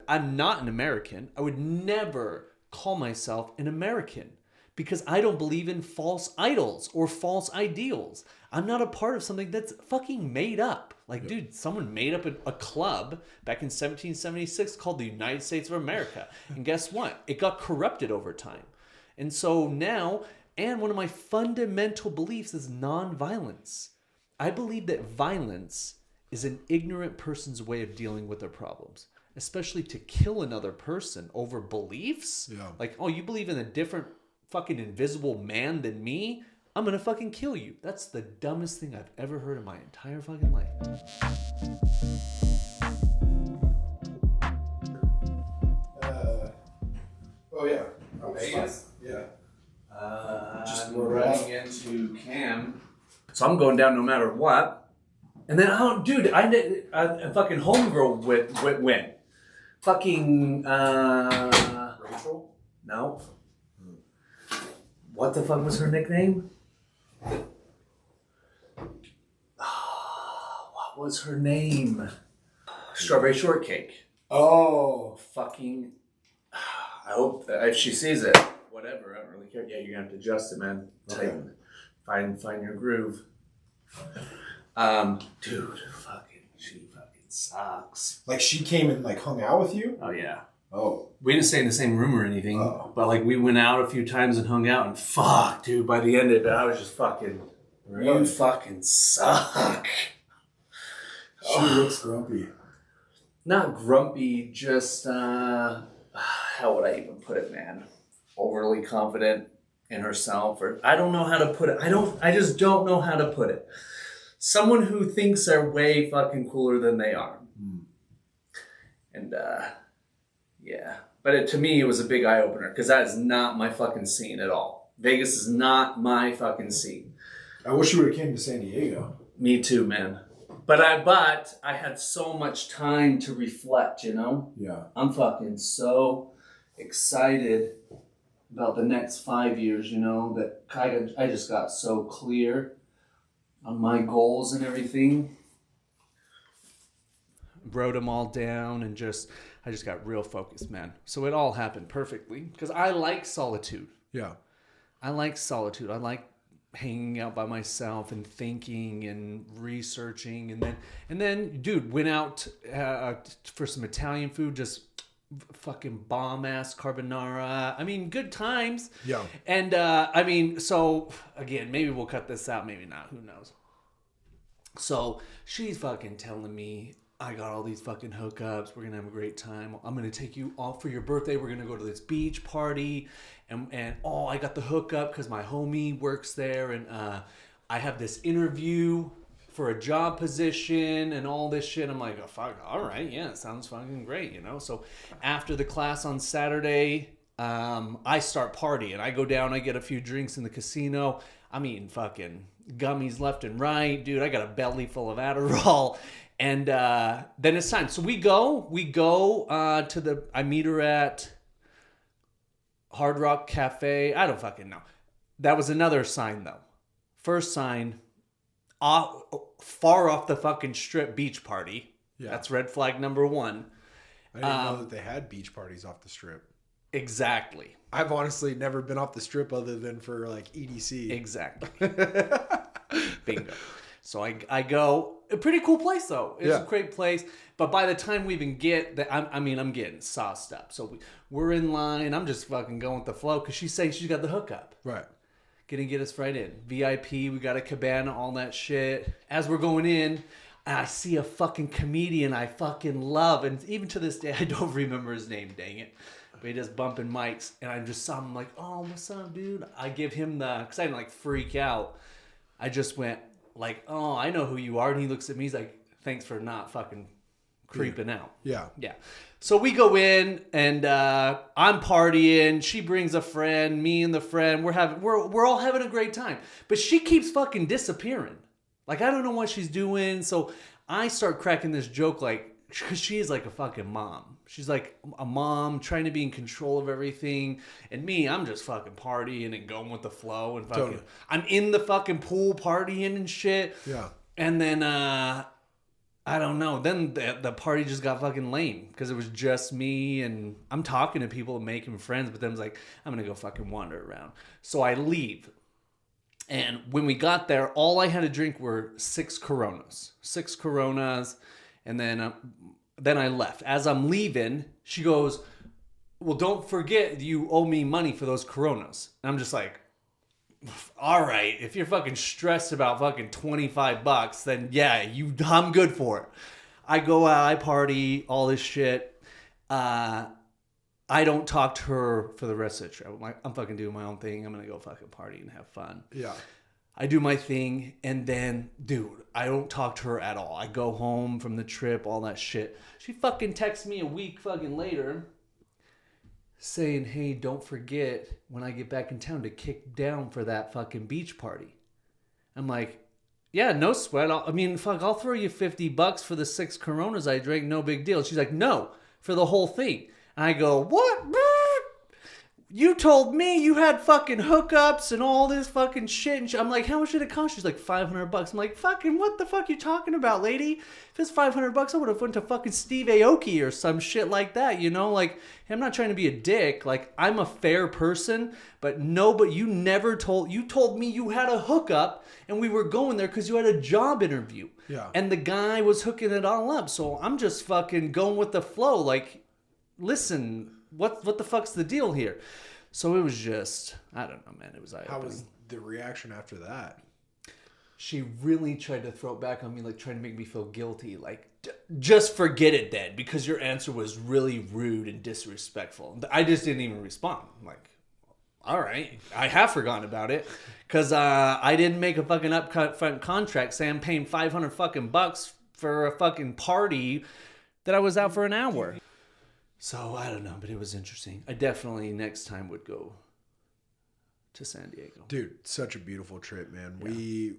I'm not an American. I would never call myself an American because I don't believe in false idols or false ideals. I'm not a part of something that's fucking made up. Like, dude, someone made up a club back in 1776 called the United States of America. And guess what? It got corrupted over time. And so now, and one of my fundamental beliefs is nonviolence. I believe that violence is an ignorant person's way of dealing with their problems, especially to kill another person over beliefs. Yeah. Like, oh, you believe in a different fucking invisible man than me? I'm gonna fucking kill you. That's the dumbest thing I've ever heard in my entire fucking life. Oh yeah. Vegas? Yeah. Just we're running into Cam. So I'm going down no matter what. And then, oh, dude, I fucking homegirl went. Fucking, Rachel? No. What the fuck was her nickname? What was her name? Strawberry Shortcake. Oh. Fucking, I hope that if she sees it, whatever, I don't really care. Yeah, you're gonna have to adjust it, man. Okay. Find your groove. Dude, she fucking sucks. Like she came and like hung out with you? Oh yeah. Oh. We didn't stay in the same room or anything, but like we went out a few times and hung out, and fuck, dude, by the end of it, I was just fucking, you fucking suck. She looks grumpy. Not grumpy, just, how would I even put it, man? Overly confident in herself, or I don't know how to put it. I just don't know how to put it. Someone who thinks they're way fucking cooler than they are. Mm. And, yeah. But to me, it was a big eye-opener, because that is not my fucking scene at all. Vegas is not my fucking scene. I wish you would have came to San Diego. Me too, man. But I had so much time to reflect, you know? Yeah. I'm fucking so excited about the next 5 years, you know, that I just got so clear on my goals and everything. Wrote them all down and I just got real focused, man. So it all happened perfectly because I like solitude. Yeah. I like solitude. I like hanging out by myself and thinking and researching, and then dude, went out for some Italian food, just fucking bomb ass carbonara. I mean, good times. Yeah. And I mean, so again, maybe we'll cut this out, maybe not, who knows. So she's fucking telling me, I got all these fucking hookups. We're going to have a great time. I'm going to take you off for your birthday. We're going to go to this beach party. And oh, I got the hookup because my homie works there. And I have this interview for a job position and all this shit. I'm like, oh, fuck, all right. Yeah, it sounds fucking great, you know? So after the class on Saturday, I start partying. I go down, I get a few drinks in the casino. I'm eating fucking gummies left and right. Dude, I got a belly full of Adderall. And then it's time. So we go I meet her at Hard Rock Cafe. I don't fucking know. That was another sign though. First sign, far off the fucking strip beach party. Yeah. That's red flag number one. I didn't know that they had beach parties off the strip. Exactly. I've honestly never been off the strip other than for like EDC. Exactly. Bingo. So I go, a pretty cool place though. It's a great place. But by the time we even get that, I'm getting sauced up. So we're in line. I'm just fucking going with the flow because she's saying she's got the hookup. Right. Gonna get us right in. VIP, we got a cabana, all that shit. As we're going in, I see a fucking comedian I fucking love. And even to this day, I don't remember his name, dang it. But he does bumping mics. And I just saw him like, oh, what's up, dude? I give him because I didn't like freak out. I just went like, oh, I know who you are. And he looks at me, he's like, thanks for not fucking creeping out. Yeah. Yeah. So we go in and I'm partying. She brings a friend, me and the friend. We're all having a great time. But she keeps fucking disappearing. Like, I don't know what she's doing. So I start cracking this joke like, because she is like a fucking mom. She's like a mom trying to be in control of everything. And me, I'm just fucking partying and going with the flow. And fucking, totally. I'm in the fucking pool partying and shit. Yeah. And then I I don't know. Then the party just got fucking lame because it was just me and I'm talking to people, making friends, but then I was like, I'm going to go fucking wander around. So I leave. And when we got there, all I had to drink were 6 Coronas. 6 Coronas. And then I left. As I'm leaving, she goes, well, don't forget you owe me money for those Coronas. And I'm just like, all right, if you're fucking stressed about fucking $25, then yeah, I'm good for it. I go out, I party, all this shit. I don't talk to her for the rest of the trip. I'm fucking doing my own thing. I'm gonna go fucking party and have fun. Yeah. I do my thing, and then, dude, I don't talk to her at all. I go home from the trip, all that shit. She fucking texts me a week fucking later saying, hey, don't forget when I get back in town to kick down for that fucking beach party. I'm like, yeah, no sweat. I'll throw you $50 for the 6 Coronas I drank. No big deal. She's like, no, for the whole thing. And I go, what? You told me you had fucking hookups and all this fucking shit. And I'm like, how much did it cost? She's like, $500. I'm like, fucking what the fuck you talking about, lady? If it's $500, I would have went to fucking Steve Aoki or some shit like that, you know? Like, I'm not trying to be a dick. Like, I'm a fair person, but you told me you had a hookup and we were going there because you had a job interview. Yeah. And the guy was hooking it all up. So I'm just fucking going with the flow. Like, listen, what the fuck's the deal here? So it was just, I don't know, man. It was How was the reaction after that? She really tried to throw it back on me, like trying to make me feel guilty. Like, just forget it then, because your answer was really rude and disrespectful. I just didn't even respond. I'm like, all right, I have forgotten about it, because I didn't make a fucking upfront contract saying I'm paying $500 fucking bucks for a fucking party that I was out for an hour. So, I don't know, but it was interesting. I definitely next time would go to San Diego. Dude, such a beautiful trip, man. Yeah. We,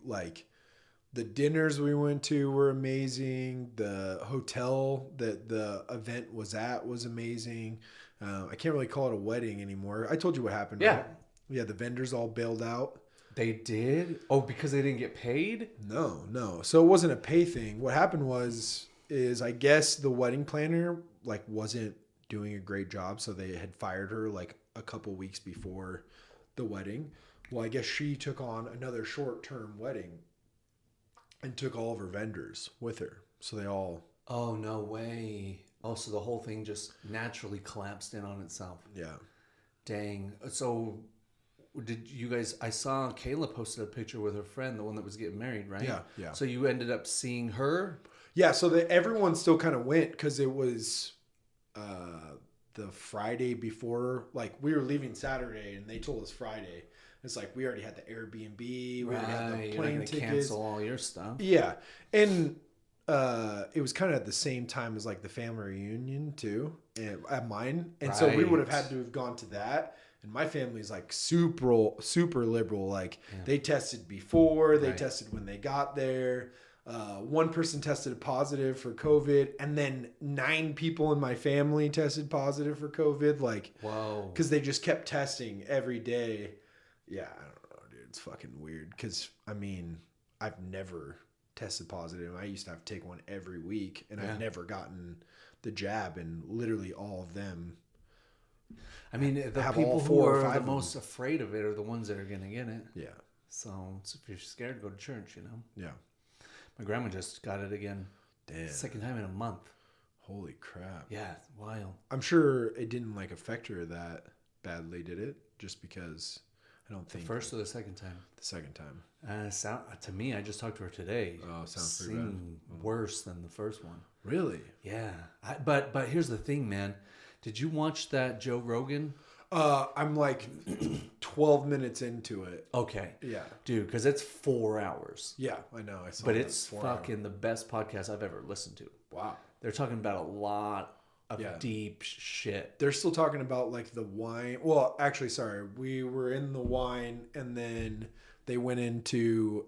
the dinners we went to were amazing. The hotel that the event was at was amazing. I can't really call it a wedding anymore. I told you what happened, Yeah. right? Yeah, the vendors all bailed out. They did? Oh, because they didn't get paid? No. So it wasn't a pay thing. What happened is I guess the wedding planner, wasn't doing a great job, so they had fired her a couple weeks before the wedding. Well, I guess she took on another short-term wedding and took all of her vendors with her. So they all... Oh, no way. Oh, so the whole thing just naturally collapsed in on itself. Yeah. Dang. So did you guys... I saw Kayla posted a picture with her friend, the one that was getting married, right? Yeah. So you ended up seeing her? Yeah, so everyone still kind of went because it was... the Friday before, we were leaving Saturday and they told us Friday. It's we already had the Airbnb, we already had the plane tickets. Cancel all your stuff. Yeah, and it was kind of at the same time as the family reunion too, and at mine, and so we would have had to have gone to that. And my family's super liberal. They tested before, they tested when they got there. One person tested positive for COVID, and then 9 people in my family tested positive for COVID. Whoa. Because they just kept testing every day. Yeah, I don't know, dude. It's fucking weird. Because, I've never tested positive. I used to have to take one every week, and I've never gotten the jab, and literally all of them. The people who are the most afraid of it are the ones that are going to get it. Yeah. So if you're scared, go to church, you know? Yeah. My grandma just got it again. Damn. Second time in a month. Holy crap. Yeah, it's wild. I'm sure it didn't affect her that badly, did it? Just because I don't think... The first or the second time? The second time. To me, I just talked to her today. Oh, sounds pretty bad. Worse than the first one. Really? Yeah. But here's the thing, man. Did you watch that Joe Rogan? I'm 12 minutes into it. Okay. Yeah. Dude, because it's 4 hours. Yeah, I know. I saw But that. it's fucking the best podcast I've ever listened to. Wow. They're talking about a lot of deep shit. They're still talking about the wine. Well, actually, sorry. We were in the wine, and then they went into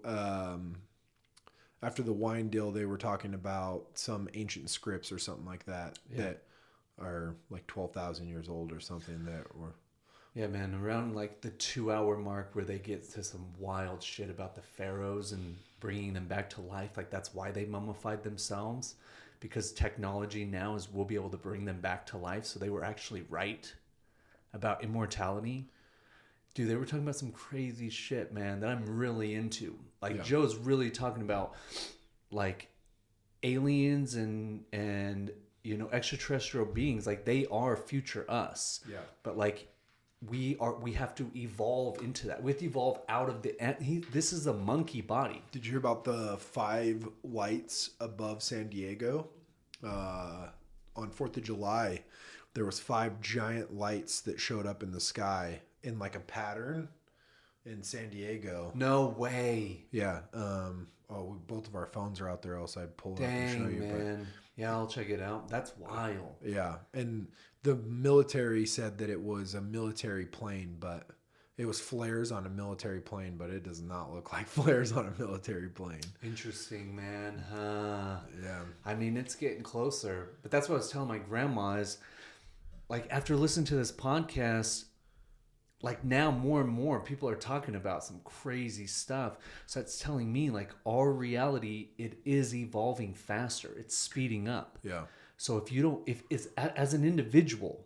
after the wine deal, they were talking about some ancient scripts or something like that that are 12,000 years old or something that were Yeah, man, around like the 2 hour mark where they get to some wild shit about the pharaohs and bringing them back to life. Like that's why they mummified themselves, because technology now is we'll be able to bring them back to life. So they were actually right about immortality. Dude, they were talking about some crazy shit, man, that I'm really into. Like Joe's really talking about like aliens and you know, extraterrestrial beings. Like they are future us. Yeah. But like we have to evolve into that. We have to evolve out of this is a monkey body. Did you hear about the 5 lights above San Diego? On 4th of July, there was 5 giant lights that showed up in the sky in like a pattern in San Diego. No way. Yeah. Both of our phones are out there, else I'd pull it up and show Dang, you. man. Yeah, I'll check it out. That's wild. Yeah. And the military said that it was a military plane, but it was flares on a military plane, but it does not look like flares on a military plane. Interesting, man. Huh? Yeah. I mean, it's getting closer. But that's what I was telling my grandma is, like, after listening to this podcast, like, now more and more people are talking about some crazy stuff. So that's telling me, like, our reality, it is evolving faster. It's speeding up. Yeah. So if it's as an individual,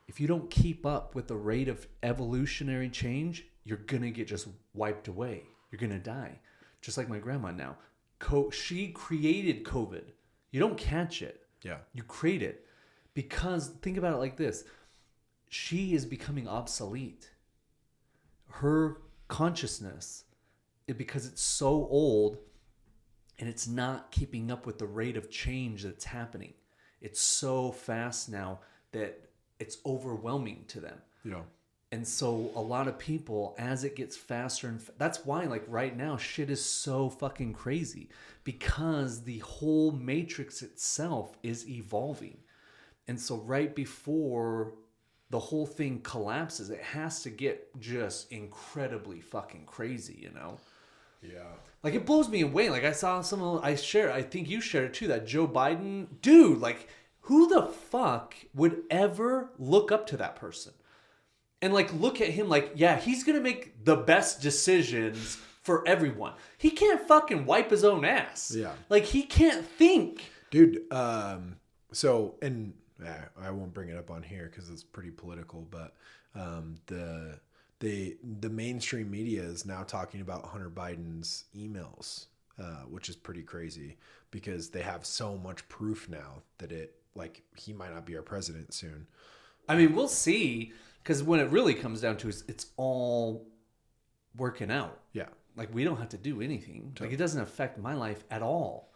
if you don't keep up with the rate of evolutionary change, you're going to get just wiped away. You're going to die. Just like my grandma now. She created COVID. You don't catch it. Yeah. You create it. Because think about it like this. She is becoming obsolete. Her consciousness, because it's so old and it's not keeping up with the rate of change that's happening. It's so fast now that it's overwhelming to them. Yeah. And so a lot of people, as it gets faster, and that's why, like, right now, shit is so fucking crazy, because the whole matrix itself is evolving. And so right before the whole thing collapses, it has to get just incredibly fucking crazy, you know? Yeah. Like, it blows me away. Like, I saw I think you shared it too, that Joe Biden, dude, like, who the fuck would ever look up to that person? And, like, look at him like, yeah, he's going to make the best decisions for everyone. He can't fucking wipe his own ass. Yeah. Like, he can't think. Dude, so, and I won't bring it up on here because it's pretty political, but the mainstream media is now talking about Hunter Biden's emails, which is pretty crazy because they have so much proof now that he might not be our president soon. I mean, we'll see, because when it really comes down to it, it's all working out. Yeah. Like, we don't have to do anything. Like, it doesn't affect my life at all.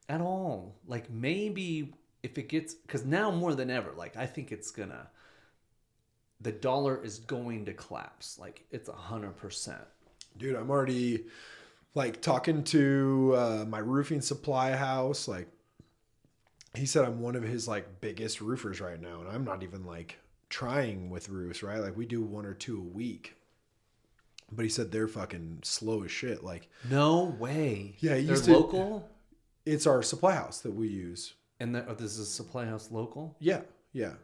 At all. Like, maybe if it gets, because now more than ever, like, I think the dollar is going to collapse. Like, it's 100%. Dude, I'm already, like, talking to my roofing supply house. Like, he said I'm one of his, like, biggest roofers right now. And I'm not even, like, trying with roofs, right? Like, we do 1 or 2 a week. But he said they're fucking slow as shit. Like, no way. Yeah, they're local? It's our supply house that we use. And this is a supply house local? Yeah.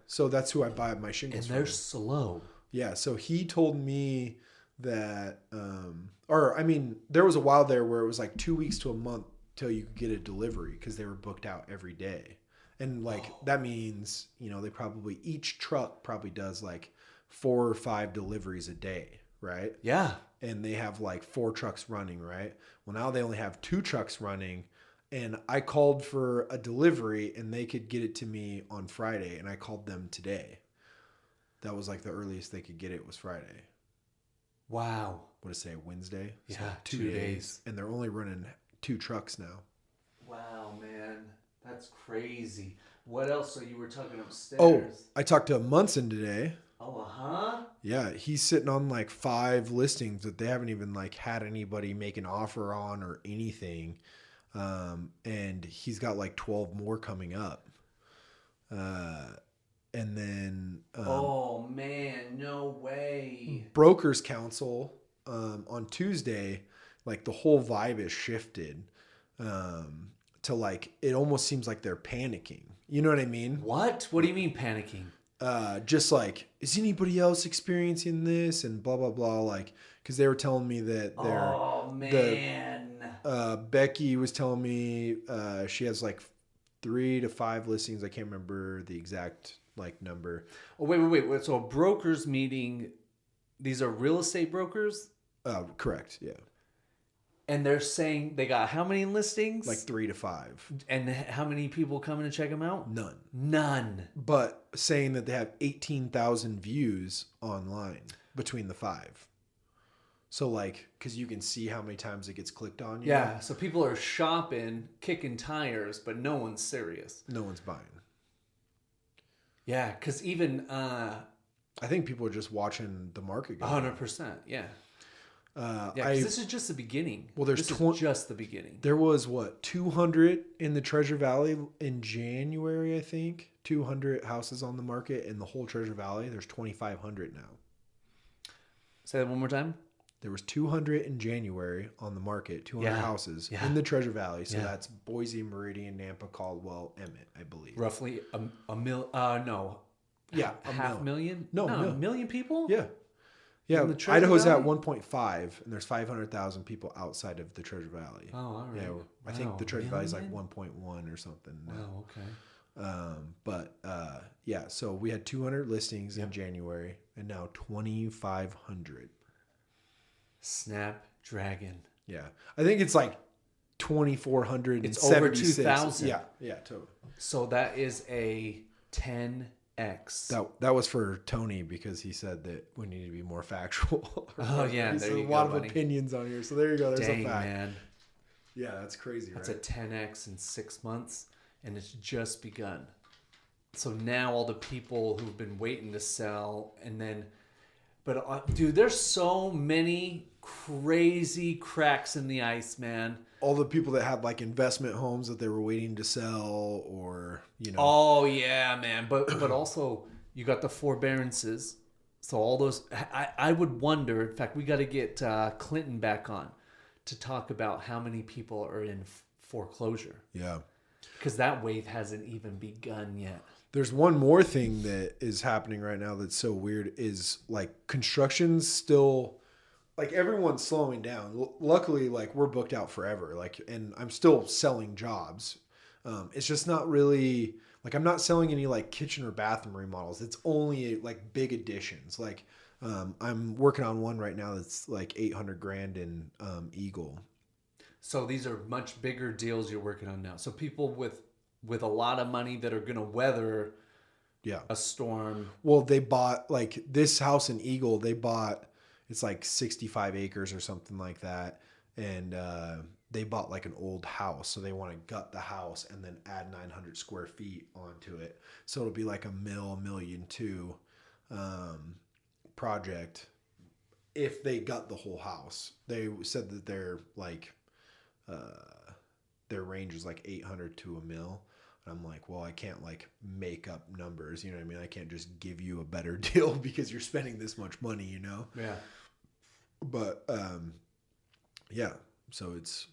So that's who I buy my shingles from. And they're slow. Yeah. So he told me that, there was a while there where it was like 2 weeks to a month till you could get a delivery because they were booked out every day. And that means, they each truck probably does like 4 or 5 deliveries a day, right? Yeah. And they have like 4 trucks running, right? Well, now they only have 2 trucks running. And I called for a delivery and they could get it to me on Friday. And I called them today. That was like the earliest they could get it was Friday. Wow. What did I say? Wednesday? Yeah, so 2 days. And they're only running 2 trucks now. Wow, man. That's crazy. What else? So you were talking upstairs. Oh, I talked to Munson today. Oh, huh? Yeah, he's sitting on like 5 listings that they haven't even like had anybody make an offer on or anything. And he's got like 12 more coming up. And then oh man, no way. Brokers Council on Tuesday, like the whole vibe is shifted to like it almost seems like they're panicking. You know what I mean? What do you mean panicking? just like, is anybody else experiencing this? And blah, blah, blah. Like, because they were telling me that Becky was telling me she has like 3 to 5 listings. I can't remember the exact like number. Oh, wait. So a brokers meeting, these are real estate brokers? Correct. Yeah. And they're saying they got how many listings? Like 3 to 5. And how many people coming to check them out? None. But saying that they have 18,000 views online between the 5. So like, because you can see how many times it gets clicked on. Yeah. So people are shopping, kicking tires, but no one's serious. No one's buying. Yeah. Because even... I think people are just watching the market go 100%. Yeah. This is just the beginning. Well, this is just the beginning. There was 200 in the Treasure Valley in January, I think. 200 houses on the market in the whole Treasure Valley. There's 2,500 now. Say that one more time. There was 200 in January on the market. 200 houses in the Treasure Valley. So that's Boise, Meridian, Nampa, Caldwell, Emmett, I believe. Roughly a mil. No. Yeah, half million. No, a million people. Yeah. Yeah, Idaho's at 1.5, and there's 500,000 people outside of the Treasure Valley. Oh, all right. Yeah, I think the Treasure Valley is like 1.1 or something. Wow, okay. So we had 200 listings in January, and now 2,500. Snapdragon. Yeah, I think it's like 2,400. It's over 2,000. Yeah, totally. So that is a 10x. That was for Tony because he said that we need to be more factual. Oh yeah, there's there you a go, lot of buddy. opinions on here. So there you go. There's Dang, a fact. Man. Yeah, that's crazy. That's right? a 10x in 6 months, and it's just begun. So now all the people who've been waiting to sell, but dude, there's so many crazy cracks in the ice, man. All the people that had like investment homes that they were waiting to sell, or Oh yeah, man. But also you got the forbearances. So all those, I would wonder. In fact, we got to get Clinton back on to talk about how many people are in foreclosure. Yeah, because that wave hasn't even begun yet. There's one more thing that is happening right now that's so weird is like construction's still. Like everyone's slowing down. Luckily, like we're booked out forever. Like, and I'm still selling jobs. It's just not really like I'm not selling any like kitchen or bathroom remodels. It's only like big additions. Like, I'm working on one right now that's like $800,000 in Eagle. So these are much bigger deals you're working on now. So people with a lot of money that are gonna weather a storm. Well, they bought like this house in Eagle. They bought. It's like 65 acres or something like that. And they bought like an old house. So they want to gut the house and then add 900 square feet onto it. So it'll be like $1 million, $1.2 million project if they gut the whole house. They said that their like their range is like 800 to $1 million. I'm like, well, I can't like make up numbers. You know what I mean? I can't just give you a better deal because you're spending this much money, Yeah. But, so it's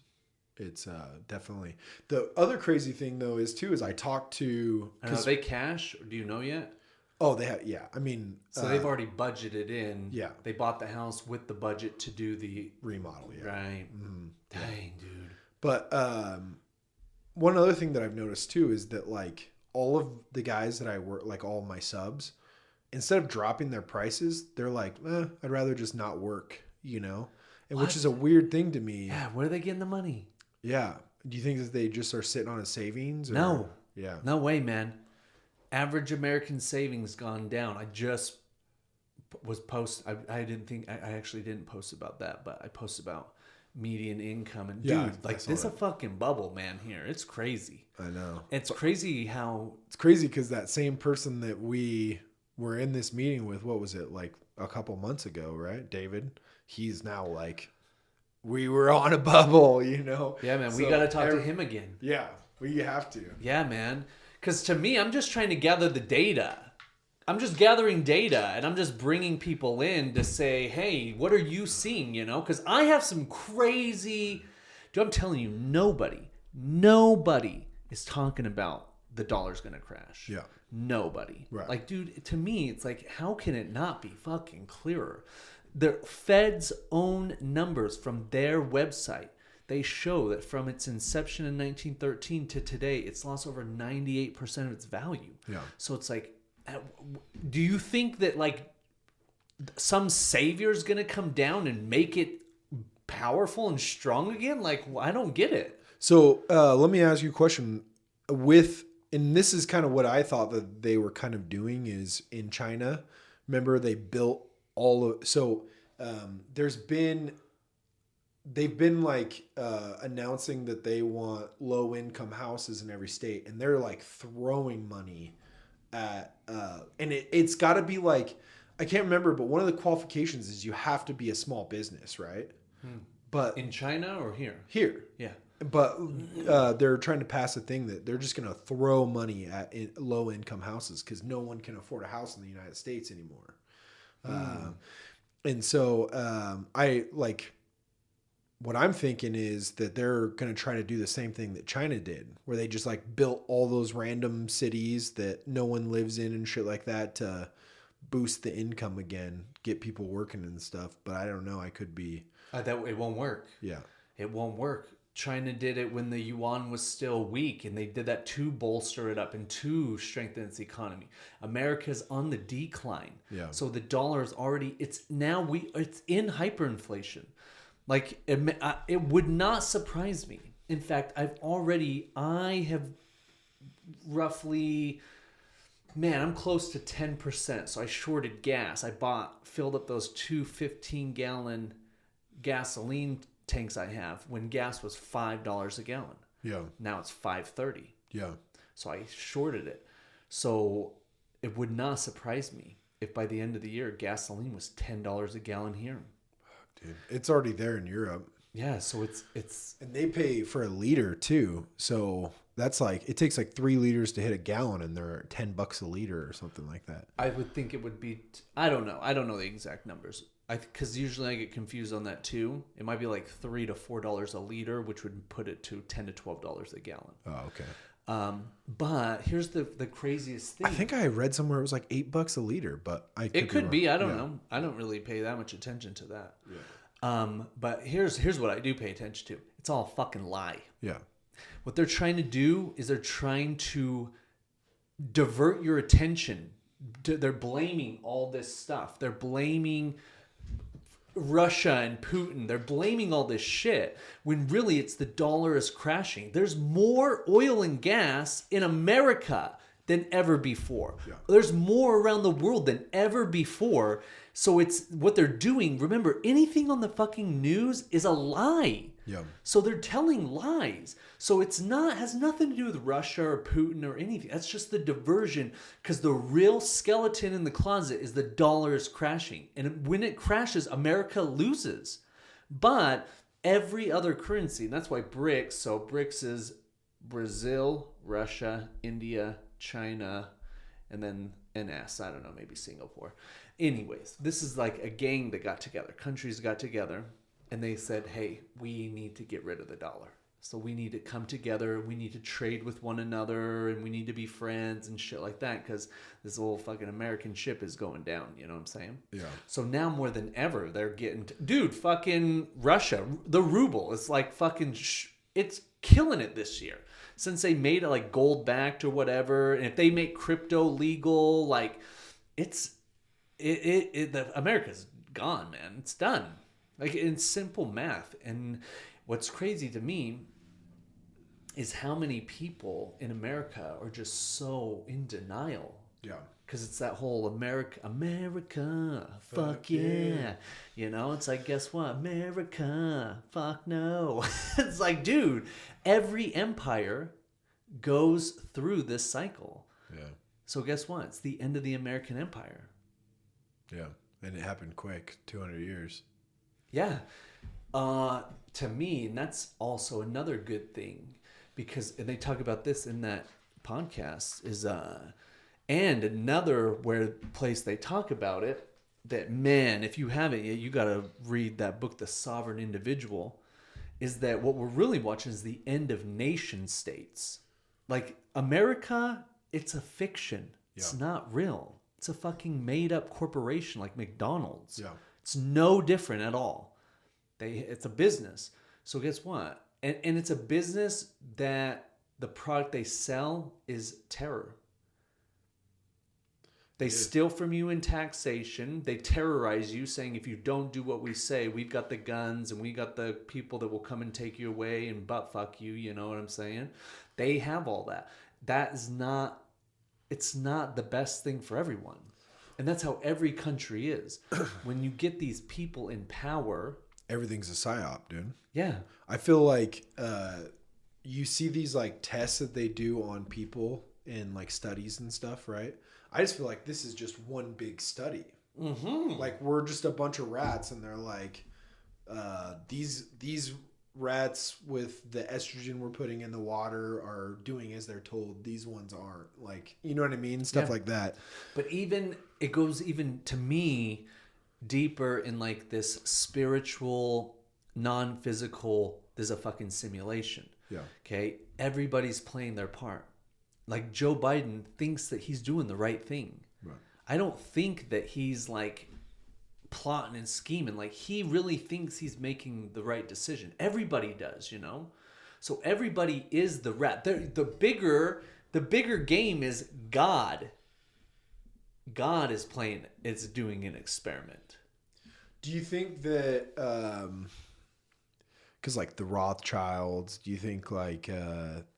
definitely the other crazy thing though is I talked to, are they cash? Or do you know yet? Oh, they have, yeah. I mean, so they've already budgeted in. Yeah. They bought the house with the budget to do the remodel. Yeah. Right. Mm-hmm. Dang, dude. But, one other thing that I've noticed too is that like all of the guys that I work, like all of my subs, instead of dropping their prices, they're like, I'd rather just not work, and which is a weird thing to me. Yeah. Where are they getting the money? Yeah. Do you think that they just are sitting on a savings? Or? No. Yeah. No way, man. Average American savings gone down. I just was I actually didn't post about that, but I posted about median income and dude, like this a fucking bubble, man. Here, it's crazy. I know. It's crazy how it's crazy because that same person that we were in this meeting with, what was it like a couple months ago, right? David. He's now like, we were on a bubble, Yeah, man. We got to talk to him again. Yeah, we have to. Yeah, man. Because to me, I'm just trying to gather the data. I'm just gathering data and I'm just bringing people in to say, hey, what are you seeing? Because I have some crazy. Dude, I'm telling you, nobody is talking about the dollar's going to crash. Yeah. Nobody. Right. Like, dude, to me, it's like, how can it not be fucking clearer? The Fed's own numbers from their website, they show that from its inception in 1913 to today, it's lost over 98% of its value. Yeah. So it's like, do you think that like some savior's going to come down and make it powerful and strong again? Like, I don't get it. So let me ask you a question. And this is kind of what I thought that they were kind of doing is in China. Remember, they built they've been like announcing that they want low income houses in every state, and they're like throwing money at and it's got to be like, I can't remember, but one of the qualifications is you have to be a small business, right? But In China or here? here, Yeah. but they're trying to pass a thing that they're just going to throw money at low income houses because no one can afford a house in the United States anymore. And so what I'm thinking is that they're going to try to do the same thing that China did, where they just like built all those random cities that no one lives in and shit like that to boost the income again, get people working and stuff. But I don't know. I could be. That it won't work. Yeah. It won't work. China did it when the yuan was still weak, and they did that to bolster it up and to strengthen its economy. America's on the decline. Yeah. So the dollar is already, it's in hyperinflation. Like, it would not surprise me. In fact, I have roughly, I'm close to 10%. So I shorted gas. Filled up those two 15-gallon gasoline tanks I have when gas was $5 a gallon. Yeah. Now it's $5.30. Yeah. So I shorted it. So it would not surprise me if by the end of the year gasoline was $10 a gallon here. Dude, it's already there in Europe. Yeah, so it's and they pay for a liter too. So that's like, it takes like 3 liters to hit a gallon, and they're $10 a liter or something like that. I would think it would be. I don't know the exact numbers. Because usually I get confused on that too. It might be like $3 to $4 a liter, which would put it to $10 to $12 a gallon. Oh, okay. But here's the craziest thing. I think I read somewhere it was like $8 a liter, but it could be. I don't know. I don't really pay that much attention to that. Yeah. But here's what I do pay attention to. It's all a fucking lie. Yeah. What they're trying to do is they're trying to divert your attention. They're blaming all this stuff. They're blaming Russia and Putin. They're blaming all this shit when really it's the dollar is crashing. There's more oil and gas in America than ever before. Yeah. There's more around the world than ever before. So it's what they're doing. Remember, anything on the fucking news is a lie. Yeah. So they're telling lies. So has nothing to do with Russia or Putin or anything. That's just the diversion, because the real skeleton in the closet is the dollar is crashing. And when it crashes, America loses. But every other currency, and that's why BRICS, so BRICS is Brazil, Russia, India, China, and then NS, I don't know, maybe Singapore. Anyways, this is like a gang that got together. Countries got together. And they said, hey, we need to get rid of the dollar. So we need to come together. We need to trade with one another. And we need to be friends and shit like that. Because this whole fucking American ship is going down. You know what I'm saying? Yeah. So now more than ever, they're getting... Dude, fucking Russia. The ruble is like fucking... it's killing it this year. Since they made it like gold backed or whatever. And if they make crypto legal, like... America's gone, man. It's done. Like, in simple math. And what's crazy to me is how many people in America are just so in denial. Yeah. Because it's that whole America, fuck yeah. You know, it's like, guess what? America, fuck no. It's like, dude, every empire goes through this cycle. Yeah. So guess what? It's the end of the American empire. Yeah. And it happened quick, 200 years. Yeah. To me, and that's also another good thing, because and they talk about this in that podcast, is and another place they talk about it, that, man, if you haven't yet, you got to read that book, The Sovereign Individual, is that what we're really watching is the end of nation states. Like, America it's a fiction. It's Yeah. not real. It's a fucking made up corporation like McDonald's. Yeah. It's no different at all. It's a business. So guess what? And it's a business that the product they sell is terror. They steal from you in taxation. They terrorize you, saying if you don't do what we say, we've got the guns and we got the people that will come and take you away and butt fuck you. You know what I'm saying? They have all that. It's not the best thing for everyone. And that's how every country is. When you get these people in power, Everything's a psyop, dude. yeah. I feel like you see these like tests that they do on people in like studies and stuff, right? I just feel like this is just one big study. Mm-hmm. Like we're just a bunch of rats, and they're like, these rats with the estrogen we're putting in the water are doing as they're told. These ones aren't. Like, you know what I mean? Stuff like that. But it goes even to me deeper in like this spiritual, non-physical, there's a fucking simulation. Yeah. Okay. Everybody's playing their part. Like Joe Biden thinks that he's doing the right thing. Right. I don't think that he's like plotting and scheming. Like he really thinks he's making the right decision. Everybody does, you know? So everybody is the rat. The bigger game is God. God is doing an experiment. Do you think that, because like the Rothschilds, do you think like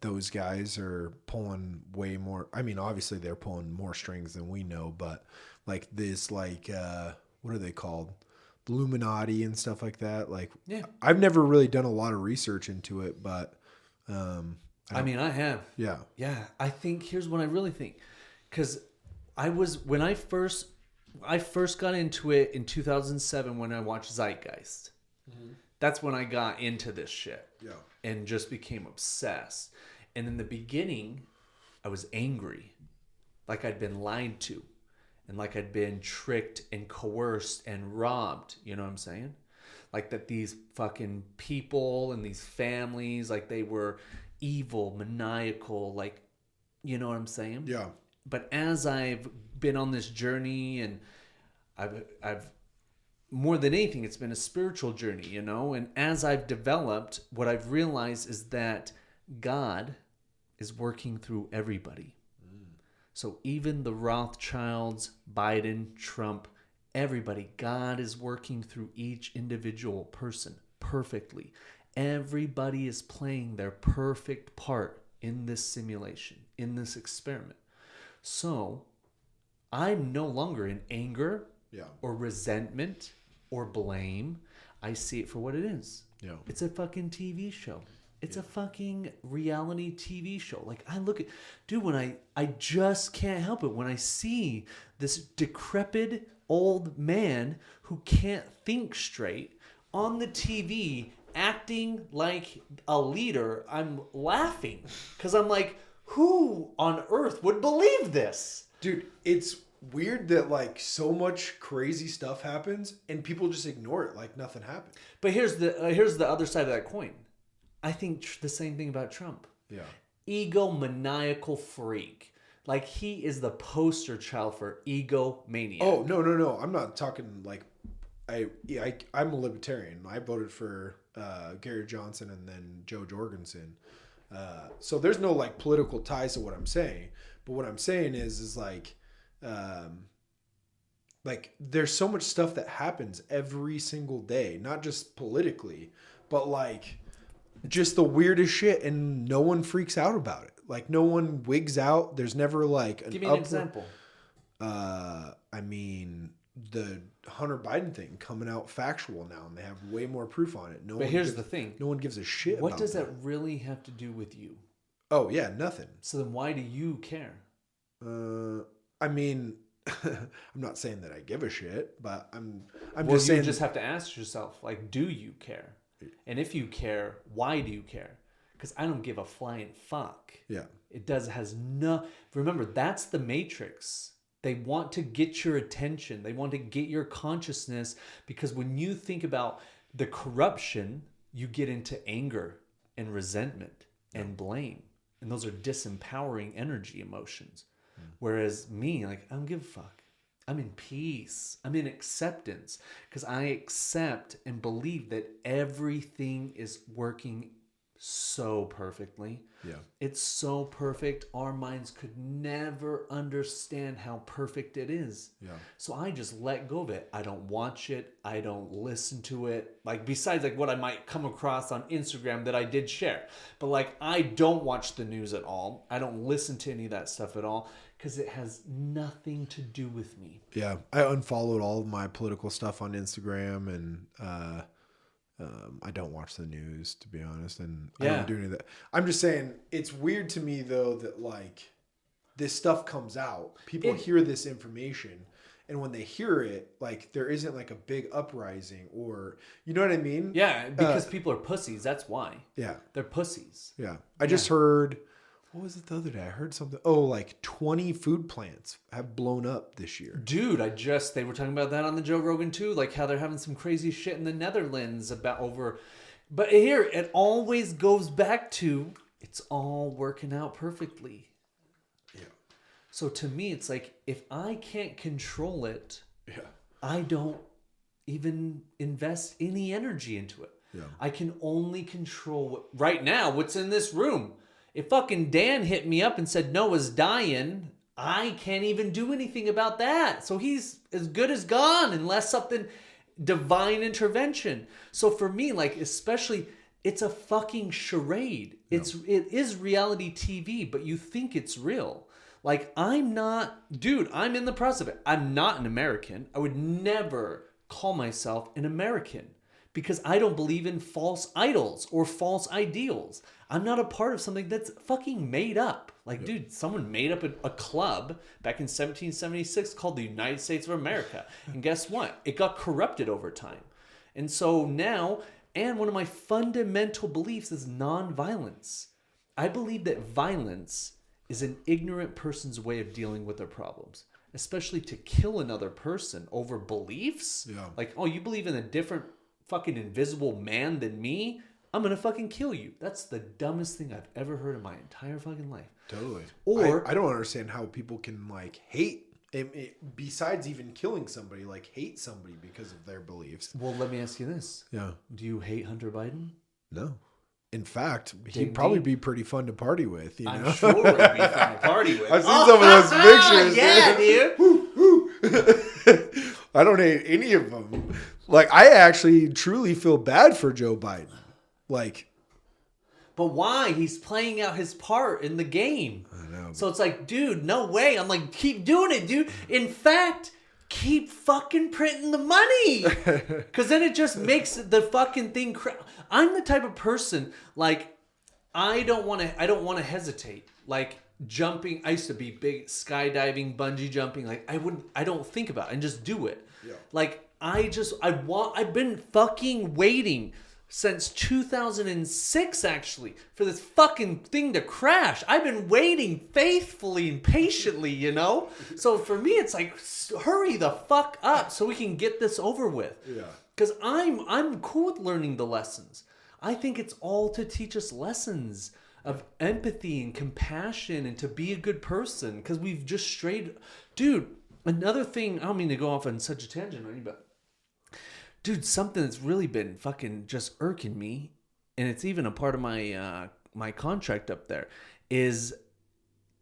those guys are pulling way more? I mean, obviously they're pulling more strings than we know, but like this, like, what are they called? The Illuminati and stuff like that. Like, Yeah. I've never really done a lot of research into it, but I mean, I have. yeah. Yeah, I think here's what I really think, because when I first got into it in 2007 when I watched Zeitgeist. Mm-hmm. That's when I got into this shit. Yeah. And just became obsessed. And in the beginning, I was angry, like I'd been lied to, and like I'd been tricked and coerced and robbed. You know what I'm saying? Like that these fucking people and these families, like they were evil, maniacal, like, you know what I'm saying? Yeah. But as I've been on this journey, and I've more than anything, it's been a spiritual journey, you know? And as I've developed, what I've realized is that God is working through everybody. So even the Rothschilds, Biden, Trump, everybody, God is working through each individual person perfectly. Everybody is playing their perfect part in this simulation, in this experiment. So I'm no longer in anger or resentment or blame. I see it for what it is. Yeah. It's a fucking TV show. It's a fucking reality TV show. Like I look at, dude, when I just can't help it when I see this decrepit old man who can't think straight on the TV acting like a leader. I'm laughing because I'm like, who on earth would believe this? Dude, it's weird that like so much crazy stuff happens and people just ignore it like nothing happened. But here's the other side of that coin. I think the same thing about Trump. Yeah. Egomaniacal freak. Like he is the poster child for egomaniac. Oh, no. I'm not talking like I'm a libertarian. I voted for Gary Johnson and then Joe Jorgensen. So there's no like political ties to what I'm saying. But what I'm saying is like there's so much stuff that happens every single day, not just politically, but like just the weirdest shit, and no one freaks out about it. Like no one wigs out. There's never like Give me an example. I mean, the Hunter Biden thing coming out factual now, and they have way more proof on it. But here's the thing. No one gives a shit What about does that really have to do with you? Oh, yeah, nothing. So then why do you care? I mean, I'm not saying that I give a shit, but I'm Well, just saying you just have to ask yourself, like, do you care? And if you care, why do you care? Because I don't give a flying fuck. Yeah. Remember, that's the Matrix. They want to get your attention. They want to get your consciousness, because when you think about the corruption, you get into anger and resentment and blame. And those are disempowering energy emotions. Whereas me, like, I don't give a fuck. I'm in peace. I'm in acceptance because I accept and believe that everything is working so perfectly. Yeah. It's so perfect. Our minds could never understand how perfect it is. Yeah. So I just let go of it. I don't watch it. I don't listen to it. Like, besides like what I might come across on Instagram that I did share. But like, I don't watch the news at all. I don't listen to any of that stuff at all because it has nothing to do with me. Yeah. I unfollowed all of my political stuff on Instagram, and I don't watch the news, to be honest, and I don't do any of that. I'm just saying, it's weird to me, though, that, like, this stuff comes out. People hear this information, and when they hear it, like, there isn't, like, a big uprising or... You know what I mean? Yeah, because people are pussies. That's why. Yeah. They're pussies. Yeah. I just heard... What was it the other day? I heard something. Oh, like 20 food plants have blown up this year. Dude, they were talking about that on the Joe Rogan too, like how they're having some crazy shit in the Netherlands about over. But here, it always goes back to, it's all working out perfectly. Yeah. So to me, it's like, if I can't control it, Yeah. I don't even invest any energy into it. Yeah. I can only control right now what's in this room. If fucking Dan hit me up and said Noah's dying, I can't even do anything about that. So he's as good as gone unless something divine intervention. So for me, like, especially, it's a fucking charade. Yeah. It is reality TV, but you think it's real. Like, I'm in the process of it. I'm not an American. I would never call myself an American because I don't believe in false idols or false ideals. I'm not a part of something that's fucking made up. Like, dude, someone made up a club back in 1776 called the United States of America. And guess what? It got corrupted over time. And so now, and one of my fundamental beliefs is nonviolence. I believe that violence is an ignorant person's way of dealing with their problems, especially to kill another person over beliefs. Yeah. Like, oh, you believe in a different fucking invisible man than me? I'm going to fucking kill you. That's the dumbest thing I've ever heard in my entire fucking life. Totally. Or I don't understand how people can, like, hate, besides even killing somebody, like, hate somebody because of their beliefs. Well, let me ask you this. Yeah. Do you hate Hunter Biden? No. In fact, he'd probably be pretty fun to party with, you know? I'm sure it'd be fun to party with. I've seen some of those pictures. Yeah, dude. I don't hate any of them. Like, I actually truly feel bad for Joe Biden. Like, but why? He's playing out his part in the game. I know. So it's like, dude, no way. I'm like, keep doing it, dude. In fact, keep fucking printing the money. Because then it just makes the fucking thing I'm the type of person, like, I don't want to hesitate. Like, jumping, I used to be big skydiving, bungee jumping. Like, I don't think about it and just do it. Yeah. Like, I've been fucking waiting since 2006, actually, for this fucking thing to crash. I've been waiting faithfully and patiently, you know? So for me, it's like, hurry the fuck up so we can get this over with. Yeah. Because I'm cool with learning the lessons. I think it's all to teach us lessons of empathy and compassion and to be a good person. Because we've just strayed... Dude, another thing, I don't mean to go off on such a tangent on you, but... Dude, something that's really been fucking just irking me, and it's even a part of my my contract up there, is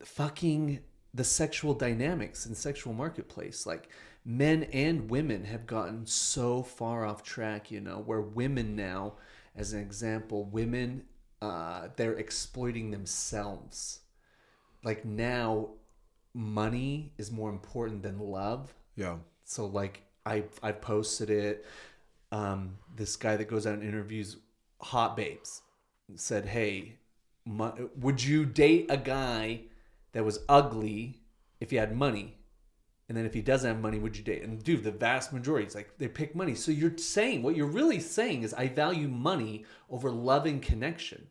fucking the sexual dynamics in the sexual marketplace. Like, men and women have gotten so far off track, you know, where women now, as an example, women, they're exploiting themselves. Like, now, money is more important than love. Yeah. So, like, I posted it. This guy that goes out and interviews hot babes said, hey, would you date a guy that was ugly if he had money? And then if he doesn't have money, would you date? And dude, the vast majority, it's like they pick money. So you're saying, what you're really saying is I value money over love and connection.